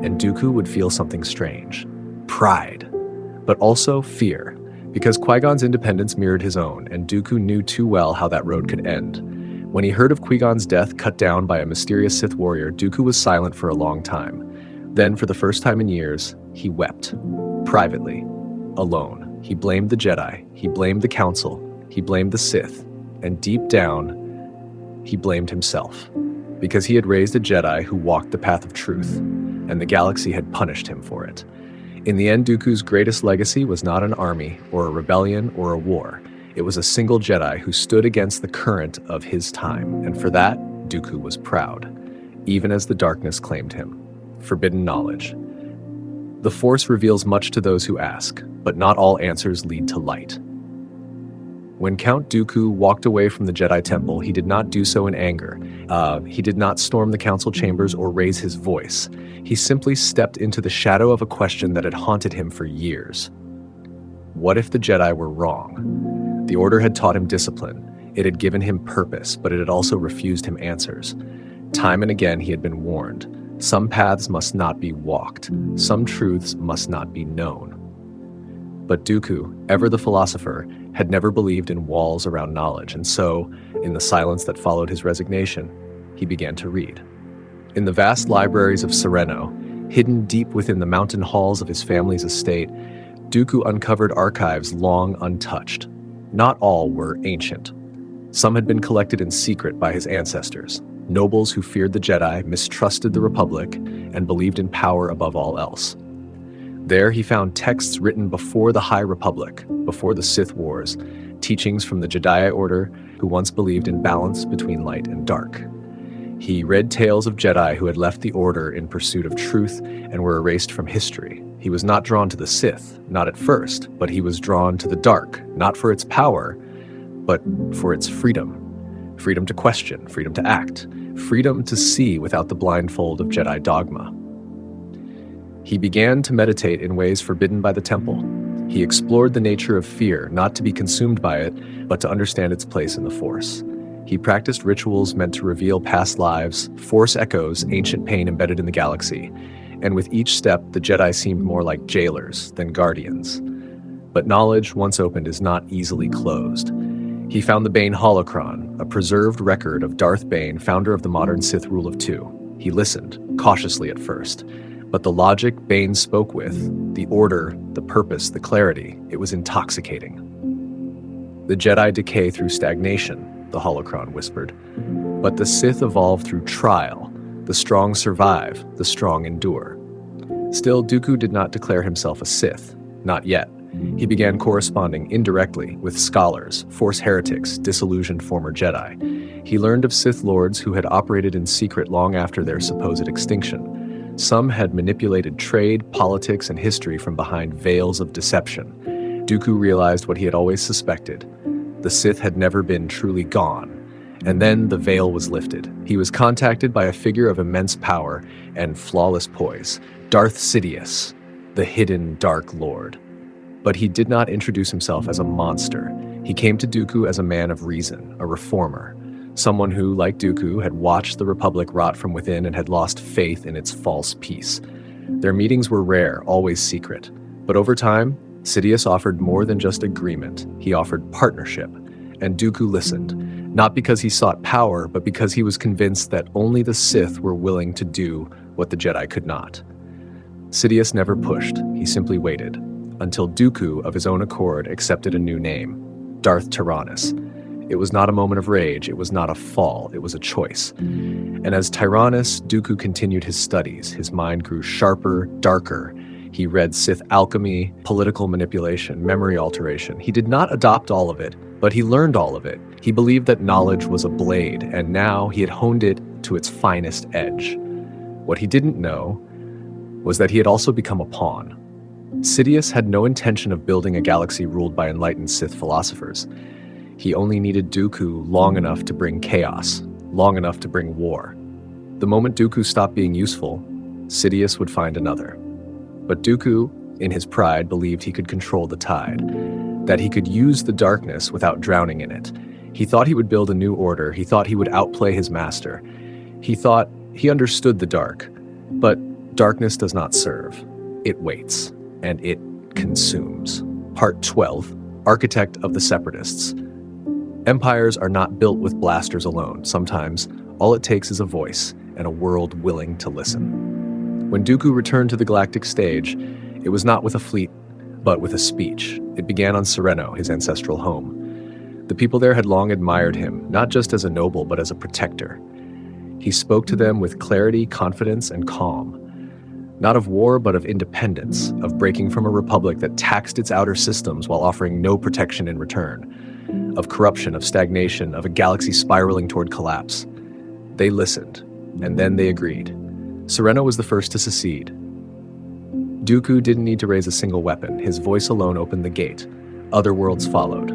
And Dooku would feel something strange, pride, but also fear, because Qui-Gon's independence mirrored his own, and Dooku knew too well how that road could end. When he heard of Qui-Gon's death cut down by a mysterious Sith warrior, Dooku was silent for a long time. Then, for the first time in years, he wept, privately, alone. He blamed the Jedi, he blamed the Council, he blamed the Sith, and deep down, he blamed himself. Because he had raised a Jedi who walked the path of truth, and the galaxy had punished him for it. In the end, Dooku's greatest legacy was not an army, or a rebellion, or a war. It was a single Jedi who stood against the current of his time, and for that, Dooku was proud, even as the darkness claimed him. Forbidden knowledge. The Force reveals much to those who ask, but not all answers lead to light. When Count Dooku walked away from the Jedi Temple, he did not do so in anger. He did not storm the council chambers or raise his voice. He simply stepped into the shadow of a question that had haunted him for years. What if the Jedi were wrong? The Order had taught him discipline. It had given him purpose, but it had also refused him answers. Time and again he had been warned. Some paths must not be walked. Some truths must not be known. But Dooku, ever the philosopher, had never believed in walls around knowledge, and so, in the silence that followed his resignation, he began to read. In the vast libraries of Serenno, hidden deep within the mountain halls of his family's estate, Dooku uncovered archives long untouched. Not all were ancient. Some had been collected in secret by his ancestors, nobles who feared the Jedi, mistrusted the Republic, and believed in power above all else. There he found texts written before the High Republic, before the Sith Wars, teachings from the Jedi Order who once believed in balance between light and dark. He read tales of Jedi who had left the Order in pursuit of truth and were erased from history. He was not drawn to the Sith, not at first, but he was drawn to the dark, not for its power, but for its freedom. Freedom to question, freedom to act, freedom to see without the blindfold of Jedi dogma. He began to meditate in ways forbidden by the Temple. He explored the nature of fear, not to be consumed by it, but to understand its place in the Force. He practiced rituals meant to reveal past lives, Force echoes ancient pain embedded in the galaxy, and with each step, the Jedi seemed more like jailers than guardians. But knowledge, once opened, is not easily closed. He found the Bane holocron, a preserved record of Darth Bane, founder of the modern Sith rule of two. He listened, cautiously at first, but the logic Bane spoke with, the order, the purpose, the clarity, it was intoxicating. The Jedi decay through stagnation, the holocron whispered, but the Sith evolve through trial. The strong survive, the strong endure. Still, Dooku did not declare himself a Sith, not yet. He began corresponding indirectly with scholars, Force heretics, disillusioned former Jedi. He learned of Sith lords who had operated in secret long after their supposed extinction. Some had manipulated trade, politics, and history from behind veils of deception. Dooku realized what he had always suspected. The Sith had never been truly gone. And then the veil was lifted. He was contacted by a figure of immense power and flawless poise, Darth Sidious, the hidden Dark Lord. But he did not introduce himself as a monster. He came to Dooku as a man of reason, a reformer, someone who, like Dooku, had watched the Republic rot from within and had lost faith in its false peace. Their meetings were rare, always secret. But over time, Sidious offered more than just agreement. He offered partnership. And Dooku listened, not because he sought power, but because he was convinced that only the Sith were willing to do what the Jedi could not. Sidious never pushed, he simply waited, until Dooku, of his own accord, accepted a new name, Darth Tyrannus. It was not a moment of rage, it was not a fall, it was a choice. And as Tyrannus, Dooku continued his studies. His mind grew sharper, darker. He read Sith alchemy, political manipulation, memory alteration. He did not adopt all of it, but he learned all of it. He believed that knowledge was a blade, and now he had honed it to its finest edge. What he didn't know was that he had also become a pawn. Sidious had no intention of building a galaxy ruled by enlightened Sith philosophers. He only needed Dooku long enough to bring chaos, long enough to bring war. The moment Dooku stopped being useful, Sidious would find another. But Dooku, in his pride, believed he could control the tide, that he could use the darkness without drowning in it. He thought he would build a new order. He thought he would outplay his master. He thought he understood the dark. But darkness does not serve. It waits, and it consumes. Part 12, Architect of the Separatists. Empires are not built with blasters alone. Sometimes, all it takes is a voice and a world willing to listen. When Dooku returned to the galactic stage, it was not with a fleet but with a speech. It began on Sereno, his ancestral home. The people there had long admired him, not just as a noble, but as a protector. He spoke to them with clarity, confidence, and calm. Not of war, but of independence, of breaking from a republic that taxed its outer systems while offering no protection in return, of corruption, of stagnation, of a galaxy spiraling toward collapse. They listened, and then they agreed. Sereno was the first to secede. Dooku didn't need to raise a single weapon. His voice alone opened the gate. Other worlds followed.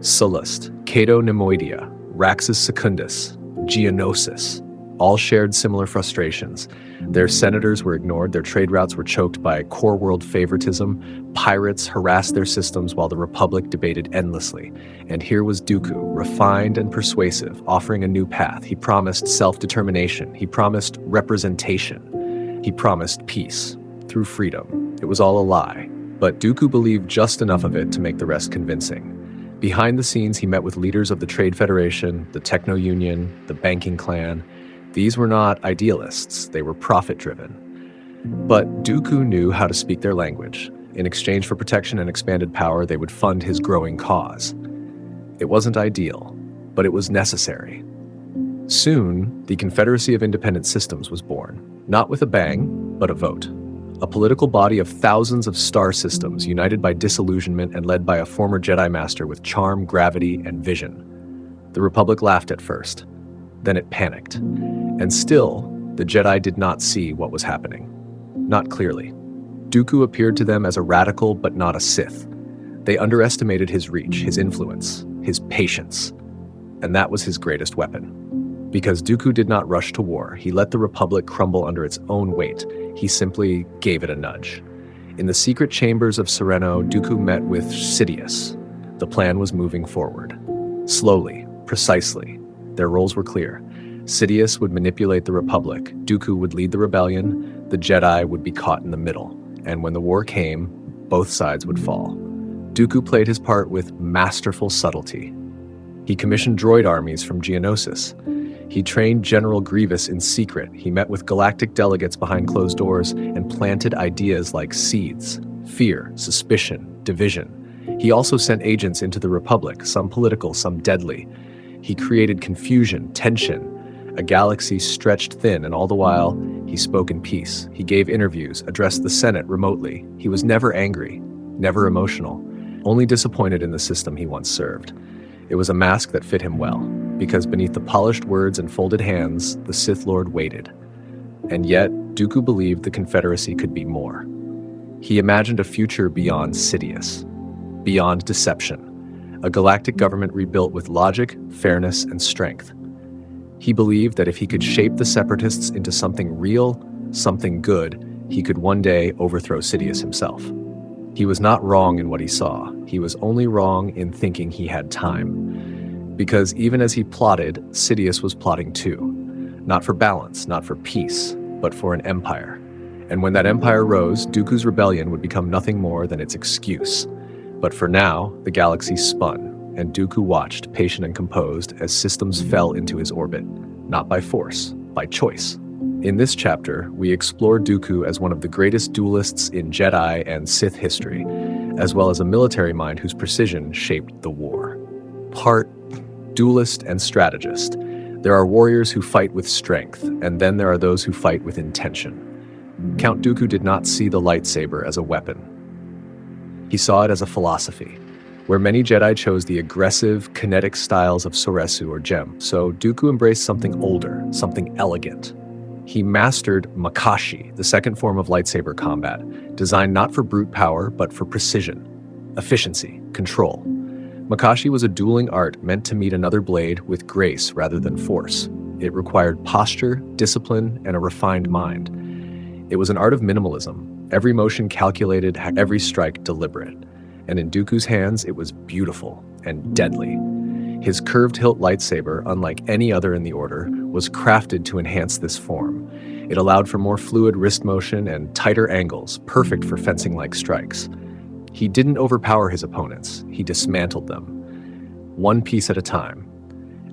Sullust, Cato Nemoidia, Raxus Secundus, Geonosis, all shared similar frustrations. Their senators were ignored, their trade routes were choked by core world favoritism, pirates harassed their systems while the Republic debated endlessly. And here was Dooku, refined and persuasive, offering a new path. He promised self-determination, he promised representation, he promised peace through freedom. It was all a lie, but Dooku believed just enough of it to make the rest convincing. Behind the scenes, he met with leaders of the Trade Federation, the Techno Union, the banking clan. These were not idealists, they were profit-driven. But Dooku knew how to speak their language. In exchange for protection and expanded power, they would fund his growing cause. It wasn't ideal, but it was necessary. Soon, the Confederacy of Independent Systems was born, not with a bang, but a vote. A political body of thousands of star systems united by disillusionment and led by a former Jedi Master with charm, gravity, and vision. The Republic laughed at first. Then it panicked. And still, the Jedi did not see what was happening. Not clearly. Dooku appeared to them as a radical but not a Sith. They underestimated his reach, his influence, his patience. And that was his greatest weapon. Because Dooku did not rush to war, he let the Republic crumble under its own weight. He simply gave it a nudge. In the secret chambers of Sereno, Dooku met with Sidious. The plan was moving forward. Slowly, precisely. Their roles were clear. Sidious would manipulate the Republic, Dooku would lead the rebellion, the Jedi would be caught in the middle. And when the war came, both sides would fall. Dooku played his part with masterful subtlety. He commissioned droid armies from Geonosis. He trained General Grievous in secret. He met with galactic delegates behind closed doors and planted ideas like seeds, fear, suspicion, division. He also sent agents into the Republic, some political, some deadly. He created confusion, tension. A galaxy stretched thin, and all the while, he spoke in peace. He gave interviews, addressed the Senate remotely. He was never angry, never emotional, only disappointed in the system he once served. It was a mask that fit him well, because beneath the polished words and folded hands, the Sith Lord waited. And yet, Dooku believed the Confederacy could be more. He imagined a future beyond Sidious, beyond deception, a galactic government rebuilt with logic, fairness, and strength. He believed that if he could shape the separatists into something real, something good, he could one day overthrow Sidious himself. He was not wrong in what he saw. He was only wrong in thinking he had time. Because even as he plotted, Sidious was plotting too. Not for balance, not for peace, but for an empire. And when that empire rose, Dooku's rebellion would become nothing more than its excuse. But for now, the galaxy spun, and Dooku watched, patient and composed, as systems fell into his orbit. Not by force, by choice. In this chapter, we explore Dooku as one of the greatest duelists in Jedi and Sith history, as well as a military mind whose precision shaped the war. Part duelist and strategist. There are warriors who fight with strength, and then there are those who fight with intention. Count Dooku did not see the lightsaber as a weapon. He saw it as a philosophy, where many Jedi chose the aggressive, kinetic styles of Soresu or Gem, so Dooku embraced something older, something elegant. He mastered Makashi, the second form of lightsaber combat, designed not for brute power, but for precision, efficiency, control. Makashi was a dueling art meant to meet another blade with grace rather than force. It required posture, discipline, and a refined mind. It was an art of minimalism, every motion calculated, every strike deliberate. And in Dooku's hands, it was beautiful and deadly. His curved hilt lightsaber, unlike any other in the Order, was crafted to enhance this form. It allowed for more fluid wrist motion and tighter angles, perfect for fencing-like strikes. He didn't overpower his opponents, he dismantled them, one piece at a time.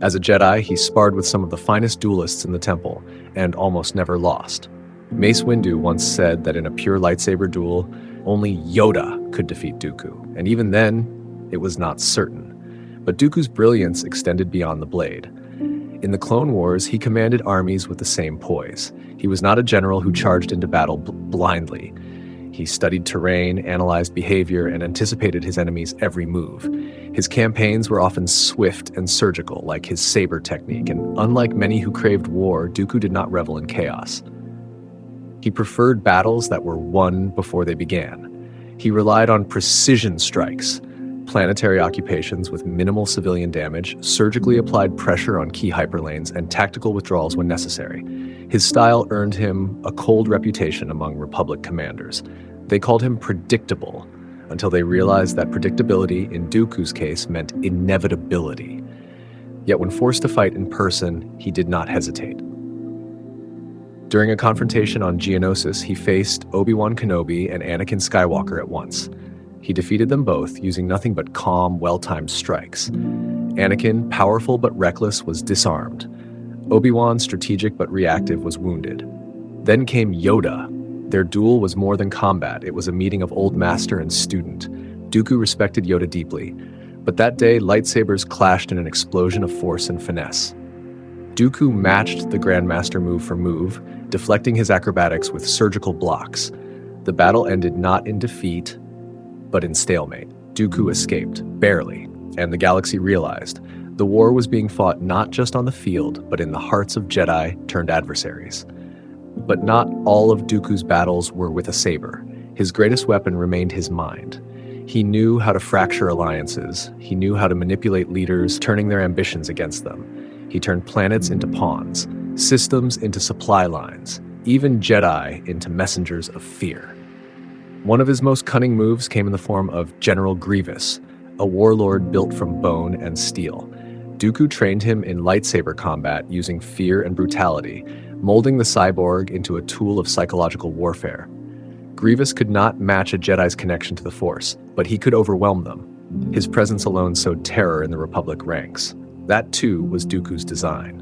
As a Jedi, he sparred with some of the finest duelists in the temple, and almost never lost. Mace Windu once said that in a pure lightsaber duel, Only Yoda could defeat Dooku, and even then, it was not certain. But Dooku's brilliance extended beyond the blade. In the Clone Wars, he commanded armies with the same poise. He was not a general who charged into battle blindly. He studied terrain, analyzed behavior, and anticipated his enemy's every move. His campaigns were often swift and surgical, like his saber technique, and unlike many who craved war, Dooku did not revel in chaos. He preferred battles that were won before they began. He relied on precision strikes, planetary occupations with minimal civilian damage, surgically applied pressure on key hyperlanes, and tactical withdrawals when necessary. His style earned him a cold reputation among Republic commanders. They called him predictable, until they realized that predictability, in Dooku's case, meant inevitability. Yet when forced to fight in person, he did not hesitate. During a confrontation on Geonosis, he faced Obi-Wan Kenobi and Anakin Skywalker at once. He defeated them both using nothing but calm, well-timed strikes. Anakin, powerful but reckless, was disarmed. Obi-Wan, strategic but reactive, was wounded. Then came Yoda. Their duel was more than combat. It was a meeting of old master and student. Dooku respected Yoda deeply, but that day, lightsabers clashed in an explosion of force and finesse. Dooku matched the Grandmaster move for move, deflecting his acrobatics with surgical blocks. The battle ended not in defeat, but in stalemate. Dooku escaped, barely, and the galaxy realized the war was being fought not just on the field, but in the hearts of Jedi turned adversaries. But not all of Dooku's battles were with a saber. His greatest weapon remained his mind. He knew how to fracture alliances. He knew how to manipulate leaders, turning their ambitions against them. He turned planets into pawns, systems into supply lines, even Jedi into messengers of fear. One of his most cunning moves came in the form of General Grievous, a warlord built from bone and steel. Dooku trained him in lightsaber combat using fear and brutality, molding the cyborg into a tool of psychological warfare. Grievous could not match a Jedi's connection to the Force, but he could overwhelm them. His presence alone sowed terror in the Republic ranks. That too was Dooku's design.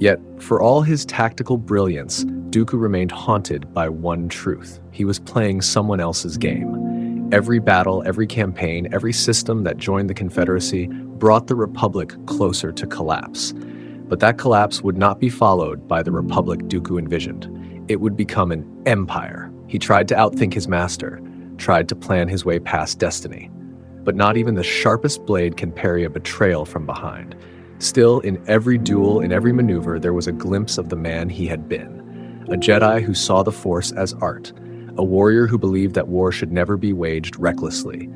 Yet, for all his tactical brilliance, Dooku remained haunted by one truth. He was playing someone else's game. Every battle, every campaign, every system that joined the Confederacy brought the Republic closer to collapse. But that collapse would not be followed by the Republic Dooku envisioned. It would become an empire. He tried to outthink his master, tried to plan his way past destiny. But not even the sharpest blade can parry a betrayal from behind. Still, in every duel, in every maneuver, there was a glimpse of the man he had been. A Jedi who saw the Force as art. A warrior who believed that war should never be waged recklessly.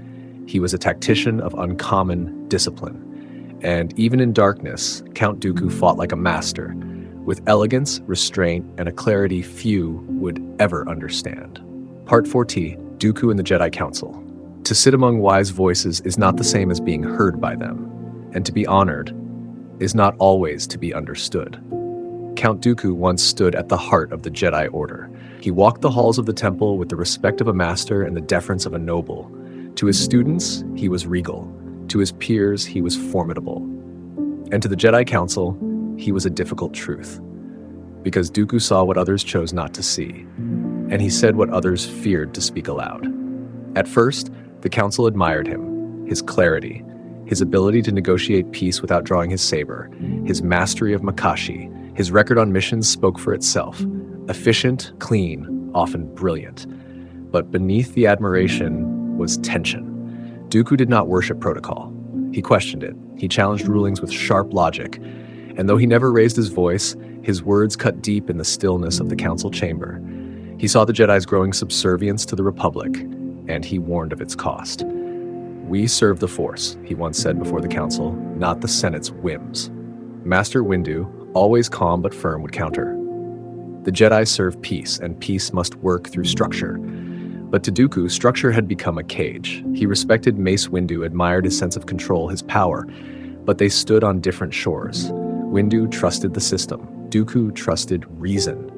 He was a tactician of uncommon discipline. And even in darkness, Count Dooku fought like a master, with elegance, restraint, and a clarity few would ever understand. Part 4T, Dooku and the Jedi Council. To sit among wise voices is not the same as being heard by them, and to be honored is not always to be understood. Count Dooku once stood at the heart of the Jedi Order. He walked the halls of the temple with the respect of a master and the deference of a noble. To his students, he was regal. To his peers, he was formidable. And to the Jedi Council, he was a difficult truth. Because Dooku saw what others chose not to see, and he said what others feared to speak aloud. At first, the Council admired him, his clarity, his ability to negotiate peace without drawing his saber, his mastery of Makashi. His record on missions spoke for itself. Efficient, clean, often brilliant. But beneath the admiration was tension. Dooku did not worship protocol. He questioned it. He challenged rulings with sharp logic. And though he never raised his voice, his words cut deep in the stillness of the council chamber. He saw the Jedi's growing subservience to the Republic, and he warned of its cost. "We serve the Force," he once said before the council, "not the Senate's whims." Master Windu, always calm but firm, would counter. The Jedi serve peace, and peace must work through structure. But to Dooku, structure had become a cage. He respected Mace Windu, admired his sense of control, his power, but they stood on different shores. Windu trusted the system. Dooku trusted reason.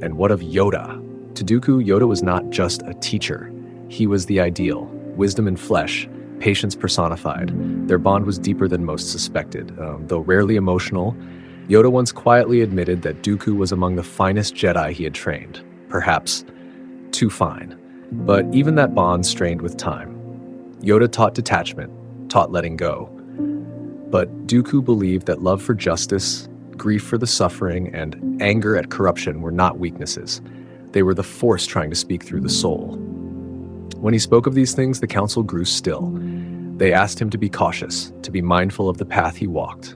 And what of Yoda? To Dooku, Yoda was not just a teacher. He was the ideal, wisdom in flesh, patience personified. Their bond was deeper than most suspected. Though rarely emotional, Yoda once quietly admitted that Dooku was among the finest Jedi he had trained. Perhaps too fine. But even that bond strained with time. Yoda taught detachment, taught letting go. But Dooku believed that love for justice, grief for the suffering, and anger at corruption were not weaknesses. They were the Force trying to speak through the soul. When he spoke of these things, the council grew still. They asked him to be cautious, to be mindful of the path he walked.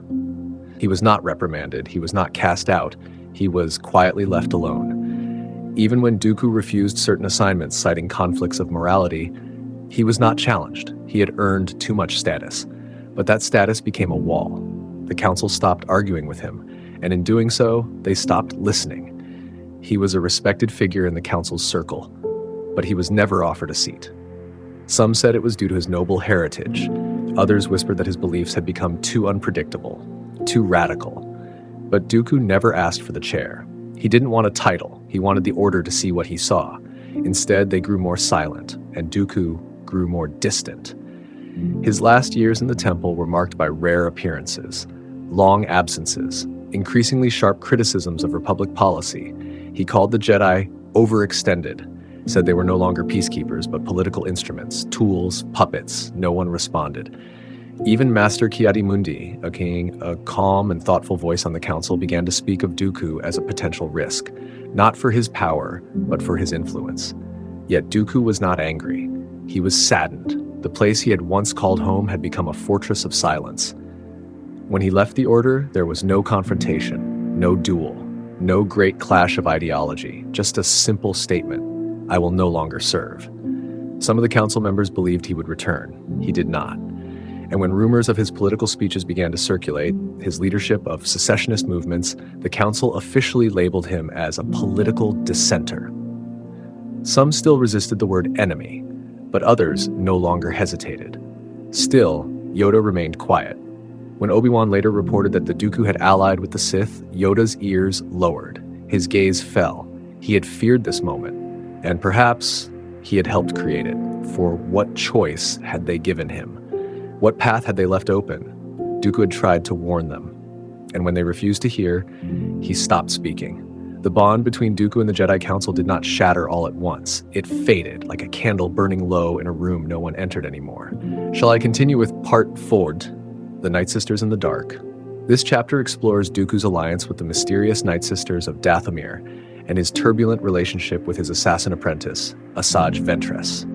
He was not reprimanded, he was not cast out, he was quietly left alone. Even when Dooku refused certain assignments citing conflicts of morality, he was not challenged. He had earned too much status. But that status became a wall. The council stopped arguing with him, and in doing so, they stopped listening. He was a respected figure in the council's circle, but he was never offered a seat. Some said it was due to his noble heritage. Others whispered that his beliefs had become too unpredictable, too radical. But Dooku never asked for the chair. He didn't want a title. He wanted the order to see what he saw. Instead, they grew more silent, and Dooku grew more distant. His last years in the temple were marked by rare appearances, long absences, increasingly sharp criticisms of Republic policy. He called the Jedi overextended, said they were no longer peacekeepers but political instruments, tools, puppets. No one responded. Even Master Ki-Adi-Mundi, a calm and thoughtful voice on the council, began to speak of Dooku as a potential risk, not for his power, but for his influence. Yet Dooku was not angry. He was saddened. The place he had once called home had become a fortress of silence. When he left the Order, there was no confrontation, no duel, no great clash of ideology, just a simple statement: I will no longer serve. Some of the council members believed he would return. He did not. And when rumors of his political speeches began to circulate, his leadership of secessionist movements, the council officially labeled him as a political dissenter. Some still resisted the word enemy, but others no longer hesitated. Still, Yoda remained quiet. When Obi-Wan later reported that the Dooku had allied with the Sith, Yoda's ears lowered. His gaze fell. He had feared this moment, and perhaps he had helped create it. For what choice had they given him? What path had they left open? Dooku had tried to warn them, and when they refused to hear, he stopped speaking. The bond between Dooku and the Jedi Council did not shatter all at once. It faded, like a candle burning low in a room no one entered anymore. Shall I continue with Part 4, The Nightsisters in the Dark? This chapter explores Dooku's alliance with the mysterious Nightsisters of Dathomir and his turbulent relationship with his assassin apprentice, Asajj Ventress.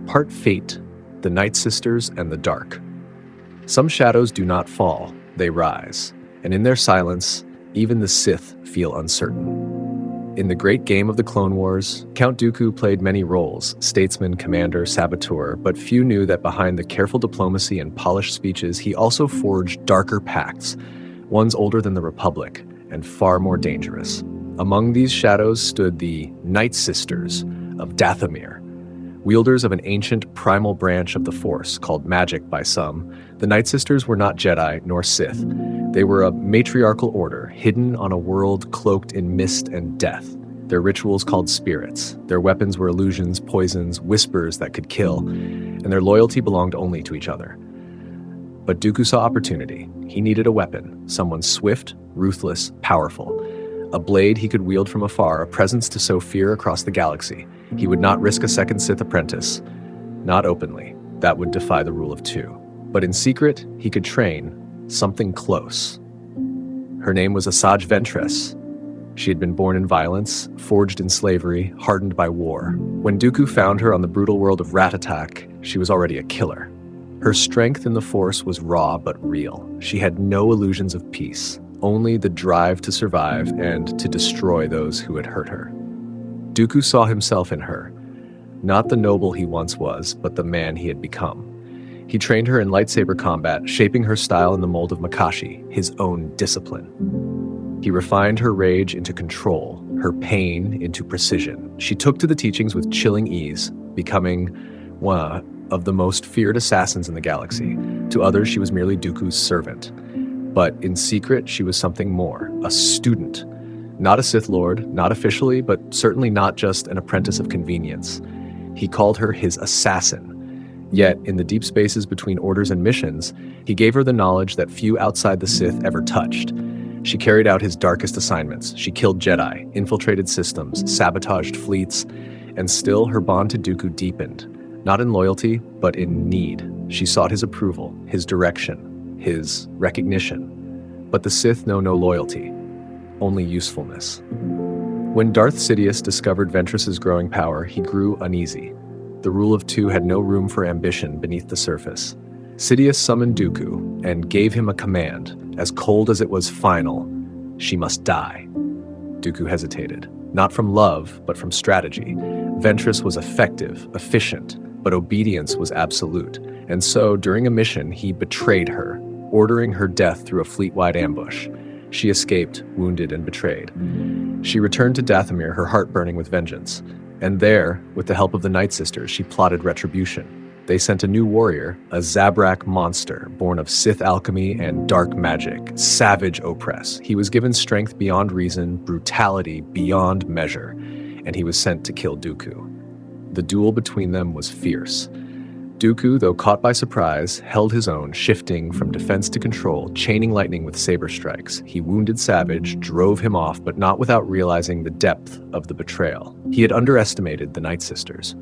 Part Fate, The Nightsisters and the Dark. Some shadows do not fall, they rise, and in their silence, even the Sith feel uncertain. In the great game of the Clone Wars, Count Dooku played many roles: statesman, commander, saboteur, but few knew that behind the careful diplomacy and polished speeches, he also forged darker pacts, ones older than the Republic, and far more dangerous. Among these shadows stood the Nightsisters of Dathomir. Wielders of an ancient primal branch of the Force, called magic by some, the Nightsisters were not Jedi nor Sith. They were a matriarchal order, hidden on a world cloaked in mist and death. Their rituals called spirits. Their weapons were illusions, poisons, whispers that could kill, and their loyalty belonged only to each other. But Dooku saw opportunity. He needed a weapon, someone swift, ruthless, powerful. A blade he could wield from afar, a presence to sow fear across the galaxy. He would not risk a second Sith apprentice. Not openly. That would defy the rule of two. But in secret, he could train something close. Her name was Asajj Ventress. She had been born in violence, forged in slavery, hardened by war. When Dooku found her on the brutal world of Rat-Attack, she was already a killer. Her strength in the Force was raw but real. She had no illusions of peace, only the drive to survive and to destroy those who had hurt her. Dooku saw himself in her, not the noble he once was, but the man he had become. He trained her in lightsaber combat, shaping her style in the mold of Makashi, his own discipline. He refined her rage into control, her pain into precision. She took to the teachings with chilling ease, becoming one of the most feared assassins in the galaxy. To others, she was merely Dooku's servant. But in secret, she was something more, a student. Not a Sith Lord, not officially, but certainly not just an apprentice of convenience. He called her his assassin. Yet, in the deep spaces between orders and missions, he gave her the knowledge that few outside the Sith ever touched. She carried out his darkest assignments. She killed Jedi, infiltrated systems, sabotaged fleets, And still, her bond to Dooku deepened, not in loyalty, but in need. She sought his approval, his direction, his recognition. But the Sith know no loyalty, only usefulness. When Darth Sidious discovered Ventress's growing power, he grew uneasy. The rule of two had no room for ambition beneath the surface. Sidious summoned Dooku and gave him a command, as cold as it was final: she must die. Dooku hesitated, not from love, but from strategy. Ventress was effective, efficient, but obedience was absolute. And so, during a mission, he betrayed her, ordering her death through a fleet-wide ambush. She escaped, wounded and betrayed. She returned to Dathomir, her heart burning with vengeance. And there, with the help of the Nightsisters, she plotted retribution. They sent a new warrior, a Zabrak monster, born of Sith alchemy and dark magic, savage oppress. He was given strength beyond reason, brutality beyond measure, and he was sent to kill Dooku. The duel between them was fierce. Dooku, though caught by surprise, held his own, shifting from defense to control, chaining lightning with saber strikes. He wounded Savage, drove him off, but not without realizing the depth of the betrayal. He had underestimated the Nightsisters.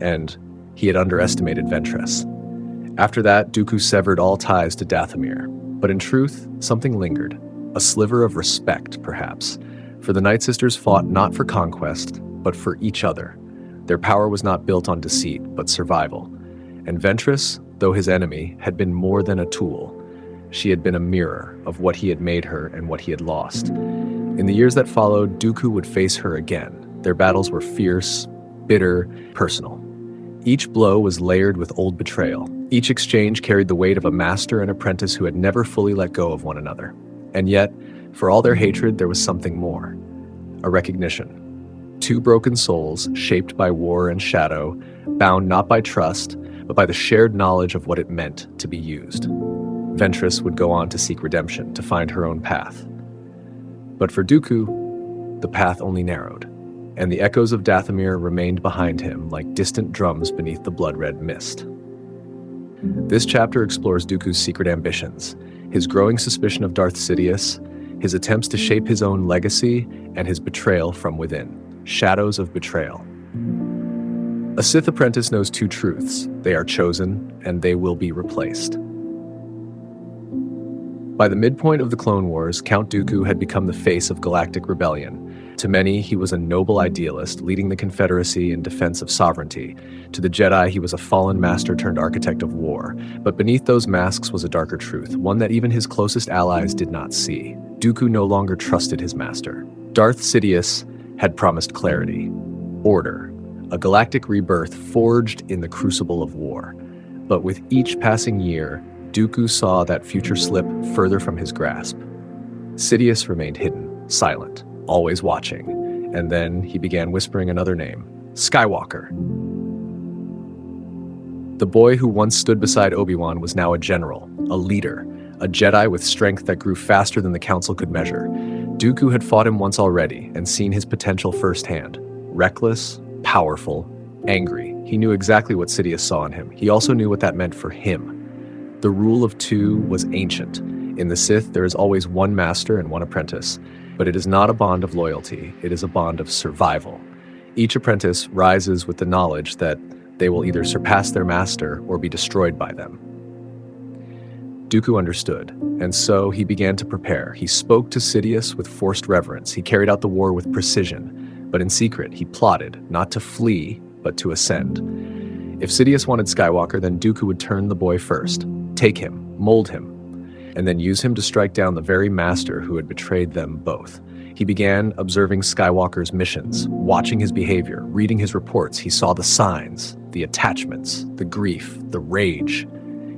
And he had underestimated Ventress. After that, Dooku severed all ties to Dathomir. But in truth, something lingered. A sliver of respect, perhaps. For the Nightsisters fought not for conquest, but for each other. Their power was not built on deceit, but survival. And Ventress, though his enemy, had been more than a tool. She had been a mirror of what he had made her and what he had lost. In the years that followed, Dooku would face her again. Their battles were fierce, bitter, personal. Each blow was layered with old betrayal. Each exchange carried the weight of a master and apprentice who had never fully let go of one another. And yet, for all their hatred, there was something more. A recognition. Two broken souls, shaped by war and shadow, bound not by trust, but by the shared knowledge of what it meant to be used. Ventress would go on to seek redemption, to find her own path. But for Dooku, the path only narrowed, and the echoes of Dathomir remained behind him like distant drums beneath the blood-red mist. This chapter explores Dooku's secret ambitions, his growing suspicion of Darth Sidious, his attempts to shape his own legacy, and his betrayal from within. Shadows of betrayal. A Sith apprentice knows two truths: they are chosen, and they will be replaced. By the midpoint of the Clone Wars, Count Dooku had become the face of galactic rebellion. To many, he was a noble idealist, leading the Confederacy in defense of sovereignty. To the Jedi, he was a fallen master turned architect of war. But beneath those masks was a darker truth, one that even his closest allies did not see. Dooku no longer trusted his master. Darth Sidious had promised clarity, order, a galactic rebirth forged in the crucible of war. But with each passing year, Dooku saw that future slip further from his grasp. Sidious remained hidden, silent, always watching, and then he began whispering another name: Skywalker. The boy who once stood beside Obi-Wan was now a general, a leader, a Jedi with strength that grew faster than the Council could measure. Dooku had fought him once already and seen his potential firsthand. Reckless, powerful, angry. He knew exactly what Sidious saw in him. He also knew what that meant for him. The rule of two was ancient. In the Sith, there is always one master and one apprentice. But it is not a bond of loyalty. It is a bond of survival. Each apprentice rises with the knowledge that they will either surpass their master or be destroyed by them. Dooku understood, and so he began to prepare. He spoke to Sidious with forced reverence. He carried out the war with precision, but in secret he plotted, not to flee, but to ascend. If Sidious wanted Skywalker, then Dooku would turn the boy first, take him, mold him, and then use him to strike down the very master who had betrayed them both. He began observing Skywalker's missions, watching his behavior, reading his reports. He saw the signs, the attachments, the grief, the rage.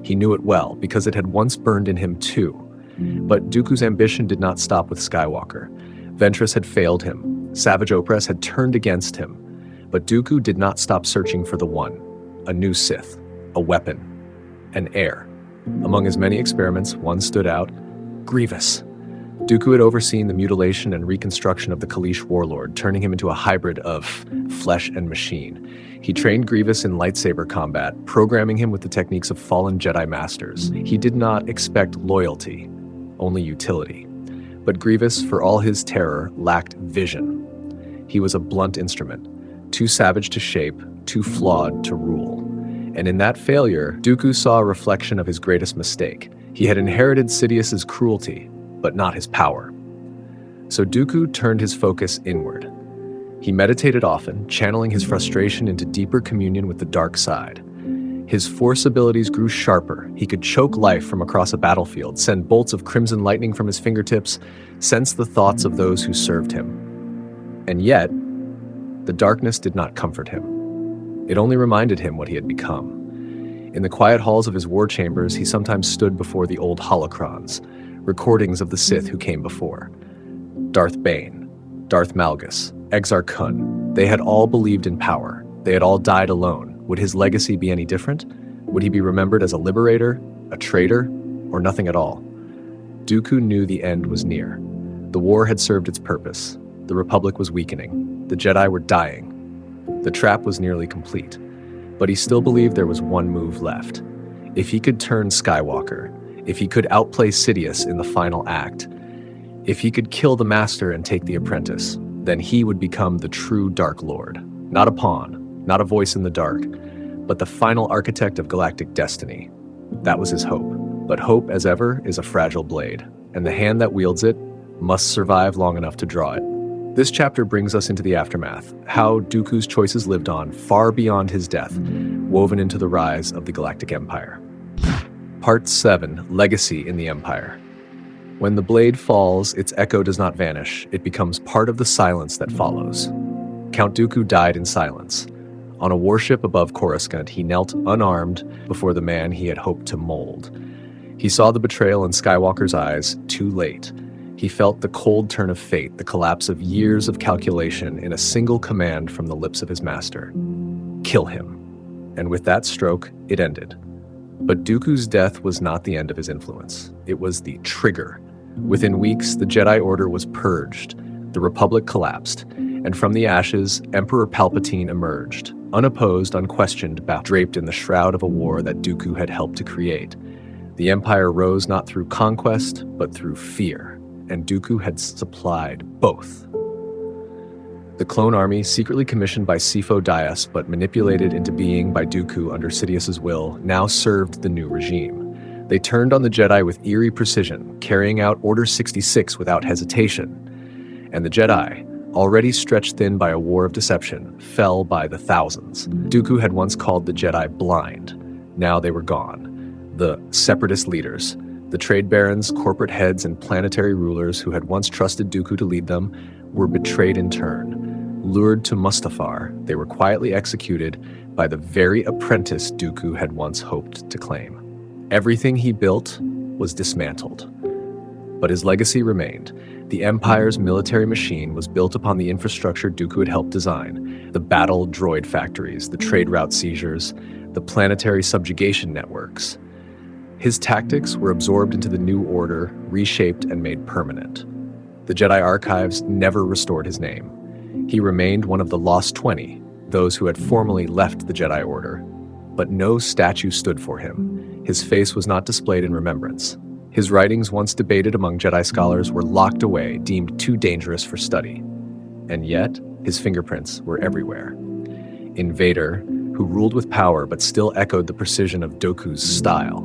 He knew it well, because it had once burned in him too. But Dooku's ambition did not stop with Skywalker. Ventress had failed him. Savage Opress had turned against him. But Dooku did not stop searching for the one, a new Sith, a weapon, an heir. Among his many experiments, one stood out: Grievous. Dooku had overseen the mutilation and reconstruction of the Kaleesh warlord, turning him into a hybrid of flesh and machine. He trained Grievous in lightsaber combat, programming him with the techniques of fallen Jedi masters. He did not expect loyalty, only utility. But Grievous, for all his terror, lacked vision. He was a blunt instrument. too savage to shape, too flawed to rule. And in that failure, Dooku saw a reflection of his greatest mistake. He had inherited Sidious's cruelty, but not his power. So Dooku turned his focus inward. He meditated often, channeling his frustration into deeper communion with the dark side. His force abilities grew sharper. He could choke life from across a battlefield, send bolts of crimson lightning from his fingertips, sense the thoughts of those who served him. And yet, the darkness did not comfort him. It only reminded him what he had become. In the quiet halls of his war chambers, he sometimes stood before the old holocrons, recordings of the Sith who came before. Darth Bane, Darth Malgus, Exar Kun, they had all believed in power. They had all died alone. Would his legacy be any different? Would he be remembered as a liberator, a traitor, or nothing at all? Dooku knew the end was near. The war had served its purpose. The Republic was weakening. The Jedi were dying. The trap was nearly complete. But he still believed there was one move left. If he could turn Skywalker, if he could outplay Sidious in the final act, if he could kill the Master and take the Apprentice, then he would become the true Dark Lord. Not a pawn, not a voice in the dark, but the final architect of galactic destiny. That was his hope. But hope, as ever, is a fragile blade, and the hand that wields it must survive long enough to draw it. This chapter brings us into the aftermath, how Dooku's choices lived on far beyond his death, woven into the rise of the Galactic Empire. Part 7, Legacy in the Empire. When the blade falls, its echo does not vanish. It becomes part of the silence that follows. Count Dooku died in silence. On a warship above Coruscant, he knelt unarmed before the man he had hoped to mold. He saw the betrayal in Skywalker's eyes too late. He felt the cold turn of fate, the collapse of years of calculation in a single command from the lips of his master. Kill him. And with that stroke, it ended. But Dooku's death was not the end of his influence. It was the trigger. Within weeks, the Jedi Order was purged. The Republic collapsed. And from the ashes, Emperor Palpatine emerged, unopposed, unquestioned, draped in the shroud of a war that Dooku had helped to create. The Empire rose not through conquest, but through fear. And Dooku had supplied both. The clone army, secretly commissioned by Sifo Dyas but manipulated into being by Dooku under Sidious's will, now served the new regime. They turned on the Jedi with eerie precision, carrying out Order 66 without hesitation. And the Jedi, already stretched thin by a war of deception, fell by the thousands. Dooku had once called the Jedi blind. Now they were gone. The separatist leaders, the trade barons, corporate heads, and planetary rulers who had once trusted Dooku to lead them were betrayed in turn. Lured to Mustafar, they were quietly executed by the very apprentice Dooku had once hoped to claim. Everything he built was dismantled. But his legacy remained. The Empire's military machine was built upon the infrastructure Dooku had helped design: the battle droid factories, the trade route seizures, the planetary subjugation networks. His tactics were absorbed into the new order, reshaped and made permanent. The Jedi archives never restored his name. He remained one of the Lost 20, those who had formerly left the Jedi Order. But no statue stood for him. His face was not displayed in remembrance. His writings, once debated among Jedi scholars, were locked away, deemed too dangerous for study. And yet, his fingerprints were everywhere. In Vader, who ruled with power but still echoed the precision of Dooku's style.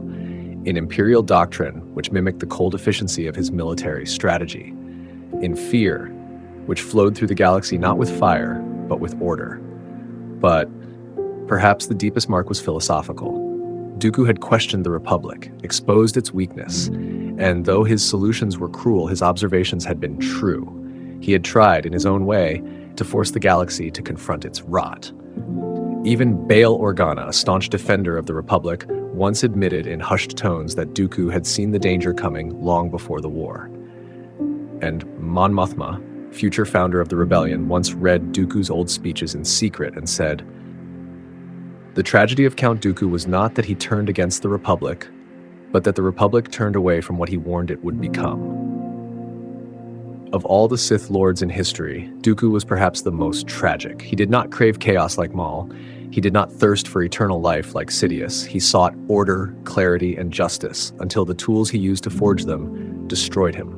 In Imperial doctrine, which mimicked the cold efficiency of his military strategy. In fear, which flowed through the galaxy not with fire, but with order. But perhaps the deepest mark was philosophical. Dooku had questioned the Republic, exposed its weakness, and though his solutions were cruel, his observations had been true. He had tried, in his own way, to force the galaxy to confront its rot. Even Bail Organa, a staunch defender of the Republic, once admitted in hushed tones that Dooku had seen the danger coming long before the war. And Mon Mothma, future founder of the rebellion, once read Dooku's old speeches in secret and said, "The tragedy of Count Dooku was not that he turned against the Republic, but that the Republic turned away from what he warned it would become." Of all the Sith Lords in history, Dooku was perhaps the most tragic. He did not crave chaos like Maul. He did not thirst for eternal life like Sidious. He sought order, clarity, and justice until the tools he used to forge them destroyed him.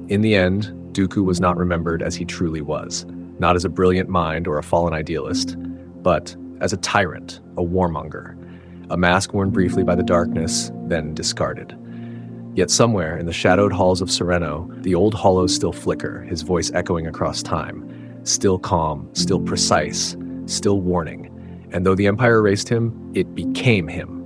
In the end, Dooku was not remembered as he truly was, not as a brilliant mind or a fallen idealist, but as a tyrant, a warmonger, a mask worn briefly by the darkness, then discarded. Yet somewhere in the shadowed halls of Sereno, the old hollows still flicker, his voice echoing across time, still calm, still precise, still warning. And though the Empire erased him, it became him.